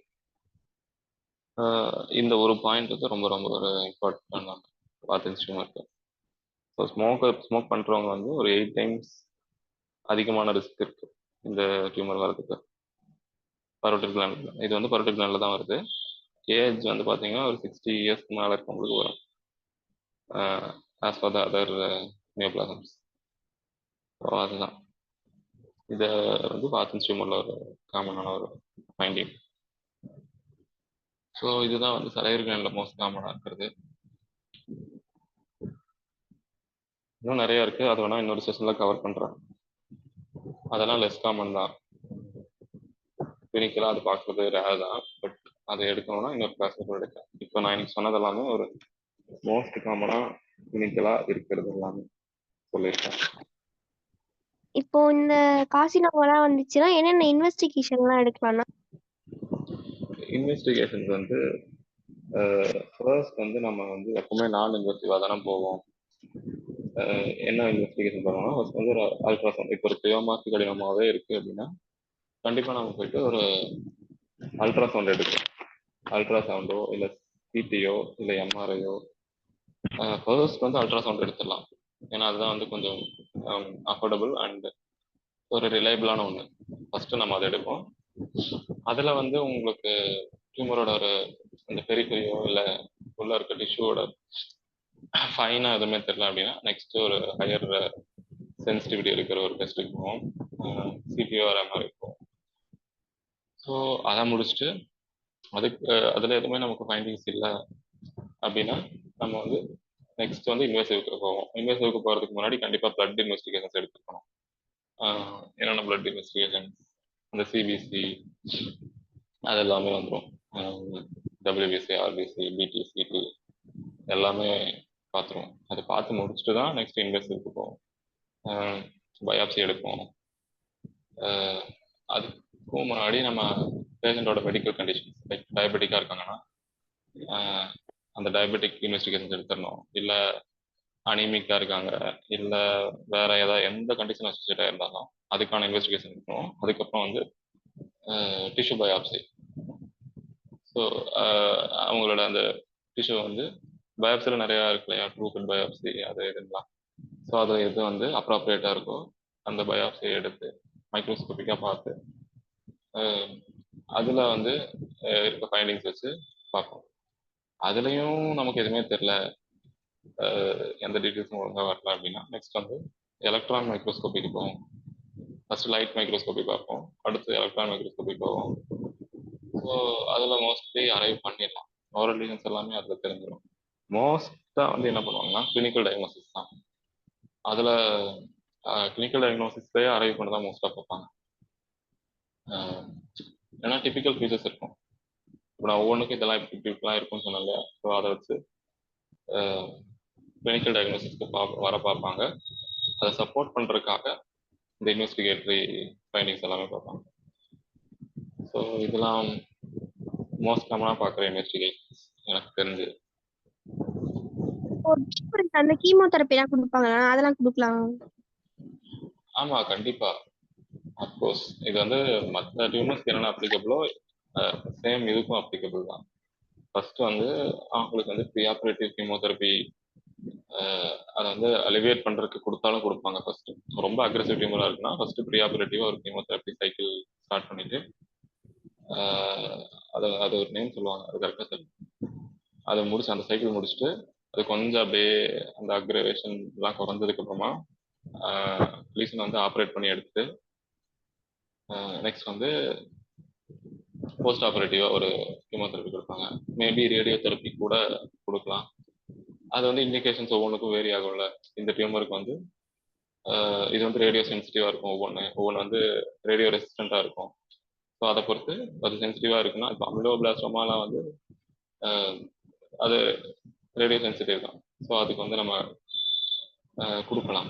Speaker 1: இந்த ஒரு பாயிண்ட் வந்து ரொம்ப ரொம்ப ஒரு இம்பார்ட்டன்டான வார்த்தென்ஸ் டியூமருக்கு. ஸோ ஸ்மோக் பண்ணுறவங்க வந்து ஒரு 8 times அதிகமான ரிஸ்க் இருக்கு இந்த டியூமர் வரதுக்கு. பரோட்டிக் கிளாண்ட் இது வந்து பரோட்டிக் கிளாண்டில் தான் வருது. ஏஜ் வந்து பார்த்தீங்கன்னா ஒரு 60 years மேலே இருக்கவங்களுக்கு வரும், as far the other neoplasms. So அதுதான் இதை வந்து வார்த்தென்ஸ் டியூமரில் ஒரு காமனான ஒரு ஃபைண்டிங். ஸோ இதுதான் வந்து சலைவரி கிளாண்டில் மோஸ்ட் காமனாக இருக்கிறது. இன்னும் நிறைய இருக்குது, அது வேணால் இன்னொரு செஷனில் கவர் பண்ணுறேன். அதெல்லாம் லெஸ் காமன் தான், கிளினிக்கலாக அது பார்க்குறது ரேர் தான், பட் அதை எடுக்கணும்னா இன்னொரு கிளாஸில் எடுக்கிறேன். இப்போ நான் இன்னைக்கு சொன்னது எல்லாமே ஒரு மோஸ்ட் காமனாக கிளினிக்கலாக இருக்கிறது எல்லாமே சொல்லியிருக்கேன்.
Speaker 2: இப்போ இந்த காசினோவாலாம் வந்துச்சுன்னா என்னென்ன இன்வெஸ்டிகேஷன்லாம் எடுக்கலாம்னா?
Speaker 1: இன்வெஸ்டிகேஷன்ஸ் வந்து ஃபர்ஸ்ட் வந்து நம்ம வந்து எப்பவுமே நான் இன்வெஸ்டிவாக தானே போவோம். என்ன இன்வெஸ்டிகேஷன் பண்ணுவோம்னா ஃபர்ஸ்ட் வந்து ஒரு அல்ட்ராசவுண்ட். இப்போ ஒரு பிளியோமார்பிக் கடினமாகவே இருக்குது அப்படின்னா கண்டிப்பாக நம்ம போயிட்டு ஒரு அல்ட்ராசவுண்ட் எடுக்கும். அல்ட்ராசவுண்டோ இல்லை சிடியோ இல்லை எம்ஆர்ஐயோ, ஃபர்ஸ்ட் வந்து அல்ட்ராசவுண்ட் எடுத்துடலாம். ஏன்னா அதுதான் வந்து கொஞ்சம் அஃபோர்டபுள் அண்ட் ஒரு ரிலையபிளான ஒன்று. ஃபர்ஸ்ட் நம்ம அதை எடுப்போம். அதில் வந்து உங்களுக்கு டியூமரோட ஒரு அந்த பெரிஃபெரியோ இல்லை உள்ள இருக்க டிஷ்யூவோட ஃபைனாக எதுவுமே தெரியல அப்படின்னா நெக்ஸ்ட் ஒரு ஹையர் சென்சிட்டிவிட்டி இருக்கிற ஒரு டெஸ்ட்டுக்கு போவோம், சிடிஓ எம்ஆர்ஐ போவோம். ஸோ அதை முடிச்சுட்டு அதில் எதுவுமே நமக்கு ஃபைண்டிங்ஸ் இல்லை அப்படின்னா நம்ம வந்து நெக்ஸ்ட் வந்து இன்வெஸ்டிவ்க்கு போவோம். இன்வெஸ்டிவ்க்கு போகிறதுக்கு முன்னாடி கண்டிப்பாக பிளட் இன்வெஸ்டிகேஷன்ஸ் எடுத்துக்கணும். என்னென்ன பிளட் இன்வெஸ்டிகேஷன் அந்த சிபிசி அது எல்லாமே வந்துடும். டபிள்யூபிசி, ஆர்பிசி, பிடி, சிடி எல்லாமே பார்த்துருவோம். அதை பார்த்து முடிச்சுட்டு தான் நெக்ஸ்ட் இன்வெஸ்ட்மெண்ட்க்கு போவோம். பயாப்சி எடுப்போம். அதுக்கும் முன்னாடி நம்ம பேஷண்டோட மெடிக்கல் கண்டிஷன்ஸ், லைக் டயபெட்டிக்காக இருக்காங்கன்னா அந்த டயபெட்டிக் இன்வெஸ்டிகேஷன்ஸ் எடுத்துடணும். இல்லை அனிமிக்காக இருக்காங்க, இல்லை வேற ஏதாவது எந்த கண்டிஷன் அசோசியேட்டாக இருந்தாலும் அதுக்கான இன்வெஸ்டிகேஷன் இருக்கணும். அதுக்கப்புறம் வந்து டிஷ்யூ பயாப்சி. ஸோ அவங்களோட அந்த டிஷ்யூ வந்து பயாப்சியில் நிறையா இருக்கு இல்லையா, ட்ரூத் பயாப்சி அது இதெல்லாம். ஸோ அது எது வந்து அப்ராப்ரியேட்டாக இருக்கோ அந்த பயாப்சியை எடுத்து மைக்ரோஸ்கோப்பிக்காக பார்த்து அதில் வந்து இருக்க ஃபைண்டிங்ஸ் வச்சு பார்ப்போம். அதுலேயும் நமக்கு எதுவுமே தெரில, எந்த டீட்டெயில்ஸும் ஒழுங்காக வரல அப்படின்னா நெக்ஸ்ட் வந்து எலக்ட்ரான் மைக்ரோஸ்கோப்பிக்கு போவோம். ஃபர்ஸ்ட் லைட் மைக்ரோஸ்கோப்பி பார்ப்போம், அடுத்து எலக்ட்ரான் மைக்ரோஸ்கோப்பி போவோம். ஸோ அதில் மோஸ்ட்லி அரைவ் பண்ணிடலாம். ஓரல் லீஷன்ஸ் எல்லாமே அதில் தெரிஞ்சிடும். மோஸ்ட்டாக வந்து என்ன பண்ணுவாங்கன்னா கிளினிக்கல் டயக்னோசிஸ் தான். அதில் கிளினிக்கல் டயக்னோசிஸ்லேயே அரைவ் பண்ணி தான் மோஸ்ட்டாக பார்ப்பாங்க. ஏன்னா டிபிக்கல் ஃபீச்சர்ஸ் இருக்கும். இப்போ நான் ஒவ்வொன்றுக்கும் இதெல்லாம் இப்படிலாம் இருக்கும்னு சொன்னாங்க. ஸோ அதை வச்சு கிளினிக்கல் டயக்னோசிஸ்க்கு வர பார்ப்பாங்க. அதை சப்போர்ட் பண்ணுறதுக்காக இந்த இன்வெஸ்டிகேட்டரி ஃபைண்டிங்ஸ் எல்லாமே பார்ப்பாங்க. ஸோ இதெல்லாம் மோஸ்ட் காமனாக பார்க்குற இன்வெஸ்டிகேஷன்ஸ் எனக்கு தெரிஞ்சு.
Speaker 2: அந்த கீமோதெரப்பி எல்லாம் கொடுப்பாங்களா, அதெல்லாம் கொடுக்கலாம்?
Speaker 1: ஆமாம், கண்டிப்பாக. அஃப்கோர்ஸ் இது வந்து மற்ற டியூமர்ஸ்க்கு என்னென்ன அப்ளிகபிளோ சேம் இதுக்கும் அப்ளிகபிள் தான். ஃபர்ஸ்ட் வந்து அவங்களுக்கு வந்து ப்ரீ ஆப்ரேட்டிவ் கீமோதெரப்பி அதை வந்து அலிவியேட் பண்ணுறதுக்கு கொடுத்தாலும் கொடுப்பாங்க. ஃபர்ஸ்ட் ரொம்ப அக்ரெசிவ் டியூமராக இருக்குன்னா ஃபர்ஸ்ட் ப்ரீ ஆப்ரேட்டிவாக ஒரு கீமோதெரப்பி சைக்கிள் ஸ்டார்ட் பண்ணிட்டு அது ஒரு நேம் சொல்லுவாங்க, அது கரெக்டாக சொல்லு. அதை முடிச்சு அந்த சைக்கிள் முடிச்சுட்டு அது கொஞ்சம் அப்படியே அந்த அக்ரவேஷன் எல்லாம் குறைஞ்சதுக்கு அப்புறமா லீசன் வந்து ஆப்ரேட் பண்ணி எடுத்துட்டு நெக்ஸ்ட் வந்து போஸ்ட் ஆப்ரேட்டிவாக ஒரு கீமோதெரப்பி கொடுப்பாங்க. மேபி ரேடியோ தெரப்பி கூட கொடுக்கலாம். அது வந்து இண்டிகேஷன்ஸ் ஒவ்வொன்றுக்கும் வேரி ஆகும்ல. இந்த டியூமருக்கு வந்து இது வந்து ரேடியோ சென்சிட்டிவாக இருக்கும், ஒவ்வொன்று வந்து ரேடியோ ரெசிஸ்டண்ட்டாக இருக்கும். ஸோ அதை பொறுத்து அது சென்சிட்டிவாக இருக்குன்னா, இப்போ அமிலோபிளாஸ்டோமாலாம் வந்து அது ரேடியோ சென்சிட்டிவ் தான். ஸோ அதுக்கு வந்து நம்ம கொடுக்கலாம்.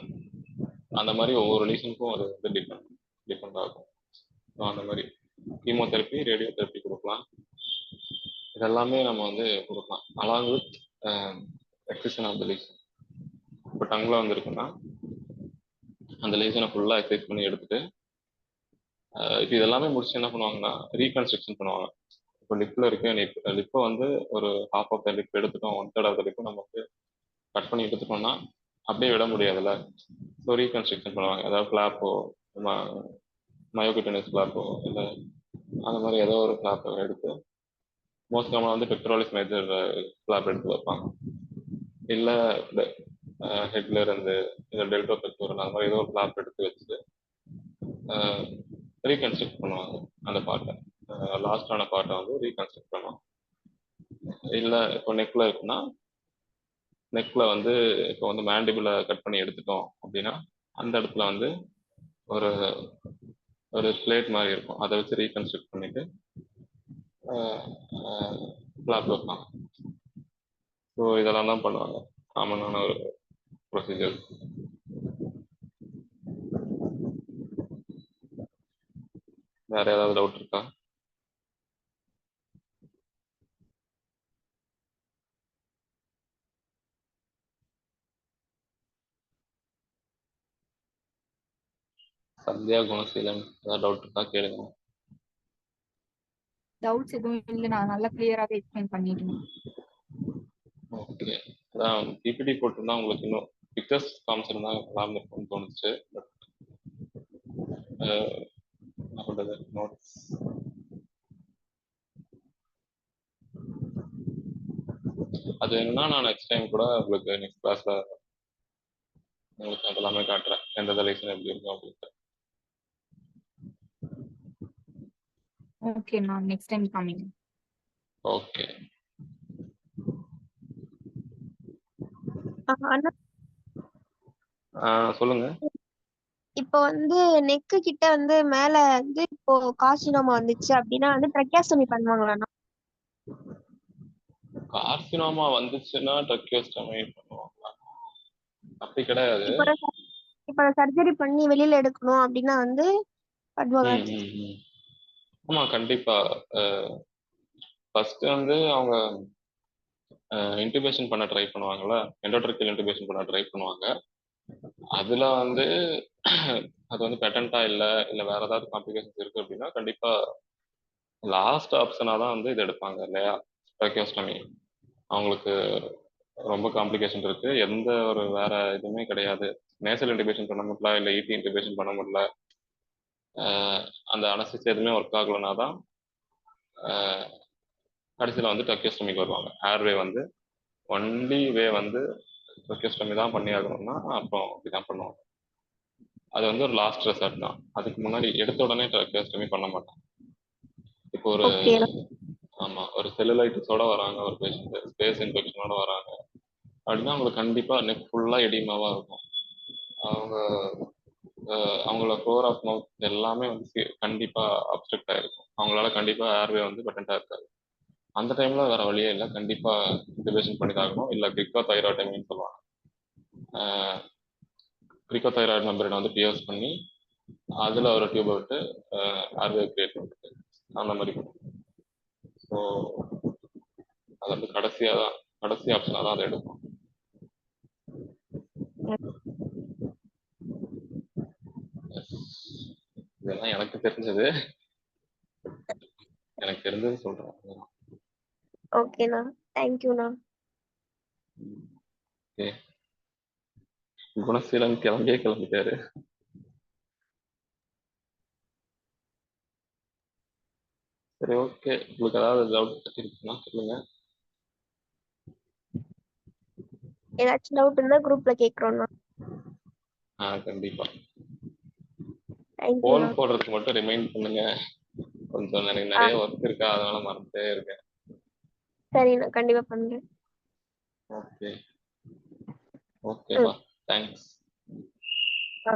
Speaker 1: அந்த மாதிரி ஒவ்வொரு லீசனுக்கும் அது வந்து டிபெண்ட் ஆகும். ஸோ அந்த மாதிரி கீமோதெரப்பி, ரேடியோ தெரப்பி கொடுக்கலாம். இதெல்லாமே நம்ம வந்து கொடுக்கலாம் along with excision of the lesion. இப்போ டங்கில் வந்துருக்குன்னா அந்த லீசனை ஃபுல்லாக எக்ஸசைஸ் பண்ணி எடுத்துட்டு இப்போ இதெல்லாமே முடிச்சு என்ன பண்ணுவாங்கன்னா ரீகன்ஸ்ட்ரக்ஷன் பண்ணுவாங்க. இப்போ லிப்பில் இருக்கு, லிப்பை வந்து ஒரு ஹாஃப் ஆஃப் த லிப் எடுத்துட்டோம், 1/3 ஆஃப் த லிப்பை நம்ம வந்து கட் பண்ணி எடுத்துட்டோம்னா அப்படியே விட முடியாதுல்ல. ஸோ ரீகன்ஸ்ட்ரக்ஷன் பண்ணுவாங்க. அதாவது ஃப்ளாப்போ, மயோகுட்டனஸ் ஃப்ளாப்போ, இல்லை அந்த மாதிரி ஏதோ ஒரு ஃப்ளாப்பை எடுத்து மோஸ்ட் காமனாக வந்து பெக்டோராலிஸ் மேஜர் ஃப்ளாப் எடுத்து வைப்பாங்க. இல்லை ஹெட்ல இருந்து இல்லை டெல்டோ பெக்டோரல் அந்த மாதிரி ஏதோ ஒரு ஃப்ளாப் எடுத்து வச்சுட்டு ரீகன்ஸ்ட்ரக்ட் பண்ணுவாங்க. அந்த பார்ட்டை, லாஸ்டான பார்ட்டை வந்து ரீகன்ஸ்ட்ரக்ட் பண்ணுவாங்க. இல்லை இப்போ நெக்கில் இருக்குன்னா நெக்கில் வந்து இப்போ வந்து மேண்டிபிளை கட் பண்ணி எடுத்துட்டோம் அப்படின்னா அந்த இடத்துல வந்து ஒரு ஒரு பிளேட் மாதிரி இருக்கும், அதை வச்சு ரீகன்ஸ்ட்ரக்ட் பண்ணிட்டு ஃப்ளாப் வைப்பாங்க. ஸோ இதெல்லாம் தான் பண்ணுவாங்க, காமனான ஒரு ப்ரொசீஜர். வேற ஏதாவது டவுட் இருக்கா? சந்தியா, குணசீலன், ஏதாவது டவுட் இருக்கா கேளுங்க.
Speaker 3: டவுட்ஸ் எதுவும் இல்லை, நான் நல்லா கிளியராகவே எக்ஸ்பிளைன் பண்ணிட்டேன்.
Speaker 1: ஓகே, அதான் பிபிடி போட்டிருந்தா உங்களுக்கு இன்னும் பிக்சர்ஸ் காமிச்சிருந்தா நல்லா இருக்கும்னு தோணுச்சு. பட் என்ன பண்ணுறது, நோட்ஸ் அது என்னன்னா நான் நெக்ஸ்ட் டைம் கூட உங்களுக்கு நெக்ஸ்ட் கிளாஸில் உங்களுக்கு அதெல்லாமே காட்டுறேன், எந்த லெசன் எப்படி இருக்கும் அப்படின்ட்டு.
Speaker 3: ஓகே, நான் நெக்ஸ்ட் டைம் காமிங்க.
Speaker 1: ஓகே,
Speaker 2: அண்ணா,
Speaker 1: சொல்லுங்க.
Speaker 2: இப்போ வந்து நெக்கு கிட்ட வந்து மேல வந்து இப்போ கார்சினோமா வந்துச்சு அப்படின்னா வந்து ட்ரெக்கியாஸ்டமி பண்ணுவாங்களாண்ணா?
Speaker 1: கார்சினோமா வந்துச்சுன்னா ட்ரக்கியோஸ்டமி பண்ணுவாங்களா? அப்படி கிடையாது.
Speaker 2: இப்போ இப்போ சர்ஜரி பண்ணி வெளியில எடுக்கணும் அப்படின்னா வந்து பண்ணுவாங்க.
Speaker 1: ம், ம், ம். ஆமா, கண்டிப்பா. ஃபர்ஸ்ட் வந்து அவங்க இன்டிபேஷன் பண்ண ட்ரை பண்ணுவாங்கல்ல, எண்டோட்ரக்கியல் இன்டிபேஷன் பண்ண ட்ரை பண்ணுவாங்க. அதுல வந்து அது வந்து பெட்டன்ட்டா இல்ல வேற ஏதாவது காம்ப்ளிகேஷன்ஸ் இருக்கு அப்படின்னா கண்டிப்பா லாஸ்ட் ஆப்ஷனா தான் வந்து இது எடுப்பாங்க இல்லையா, ட்ரக்கியோஸ்டமி. அவங்களுக்கு ரொம்ப காம்ப்ளிகேஷன் இருக்கு, எந்த ஒரு வேற இதுவுமே கிடையாது, நேசல் இன்டிபேஷன் பண்ண முடியல இல்ல ஈடி இன்டிபேஷன் பண்ண முடியல, அந்த அனஸ்தீசியா எதுவுமே ஒர்க் ஆகலைன்னா தான் கடைசியில் வந்து ட்ரக்கியோஸ்டமிக்கு வருவாங்க. ஏர்வே வந்து ஒன்லி வே வந்து ட்ரக்கியோஸ்டமி தான் பண்ணி ஆகணும்னா அப்புறம் இப்படிதான் பண்ணுவாங்க. அது வந்து ஒரு லாஸ்ட் ரெசார்ட் தான். அதுக்கு முன்னாடி எடுத்த உடனே ட்ரக்கியோஸ்டமி பண்ண மாட்டாங்க. இப்போ ஒரு
Speaker 2: ஓகேண்ணா.
Speaker 1: ஆமா, ஒரு செல்லுலைட்டிஸோட வராங்க ஒரு பேஷண்ட், ஸ்பேஸ் இன்ஃபெக்ஷனோட வராங்க அப்படின்னா அவங்களுக்கு கண்டிப்பா நெக் ஃபுல்லா எடிமாவா இருக்கும். அவங்க அவங்களோட ஃப்ளோர் ஆஃப் மவுத் எல்லாமே வந்து கண்டிப்பா அப்ஸ்ட்ரக்ட் ஆயிருக்கும். அவங்களால கண்டிப்பா ஏர்வே வந்து பட்டன்டா இருக்காது. அந்த டைம்ல வேற வழியே இல்லை, கண்டிப்பா இன்டிபேஷன் பண்ணி தாகணும், இல்ல கிரிக்கோ தைராய்டமின்னு சொல்லுவாங்க. கிரிக்கோ தைராய்டு மெம்பரேனை வந்து பியர்ஸ் பண்ணி அதுல ஒரு டியூபை விட்டு ஏர்வே கிரியேட் பண்ணிட்டு அந்த மாதிரி பண்ணுவோம். ஸோ அது வந்து கடைசி ஆப்ஷனாக தான் அதை எடுப்போம். இதெல்லாம் எனக்கு தெரிஞ்சது, எனக்கு தெரிஞ்சது சொல்றேன்.
Speaker 2: ஓகேண்ணா. தேங்க்யூண்ணா.
Speaker 1: ஓகே, குணசீலன் கிளம்பிட்டாரு. சரி, ஓகே, உங்களுக்கு ஏதாவது டவுட் இருக்குன்னா சொல்லுங்க.
Speaker 2: ஏதாச்சும் டவுட் இருந்தா குரூப்ல கேக்குறோம்ண்ணா.
Speaker 1: கண்டிப்பா.
Speaker 2: தேங்க்யூண்ணா.
Speaker 1: போல் போடுறதுக்கு மட்டும் ரிமைண்ட் பண்ணுங்க. கொஞ்சம் எனக்கு
Speaker 2: ஆ
Speaker 1: நிறைய ஒர்க் இருக்கா, அதனால மறந்துட்டே இருக்கேன்.
Speaker 2: சரிண்ணா, கண்டிப்பா பண்றேன்.
Speaker 1: ஓகே, ஓகேப்பா, தேங்க்ஸ்.
Speaker 2: ஆ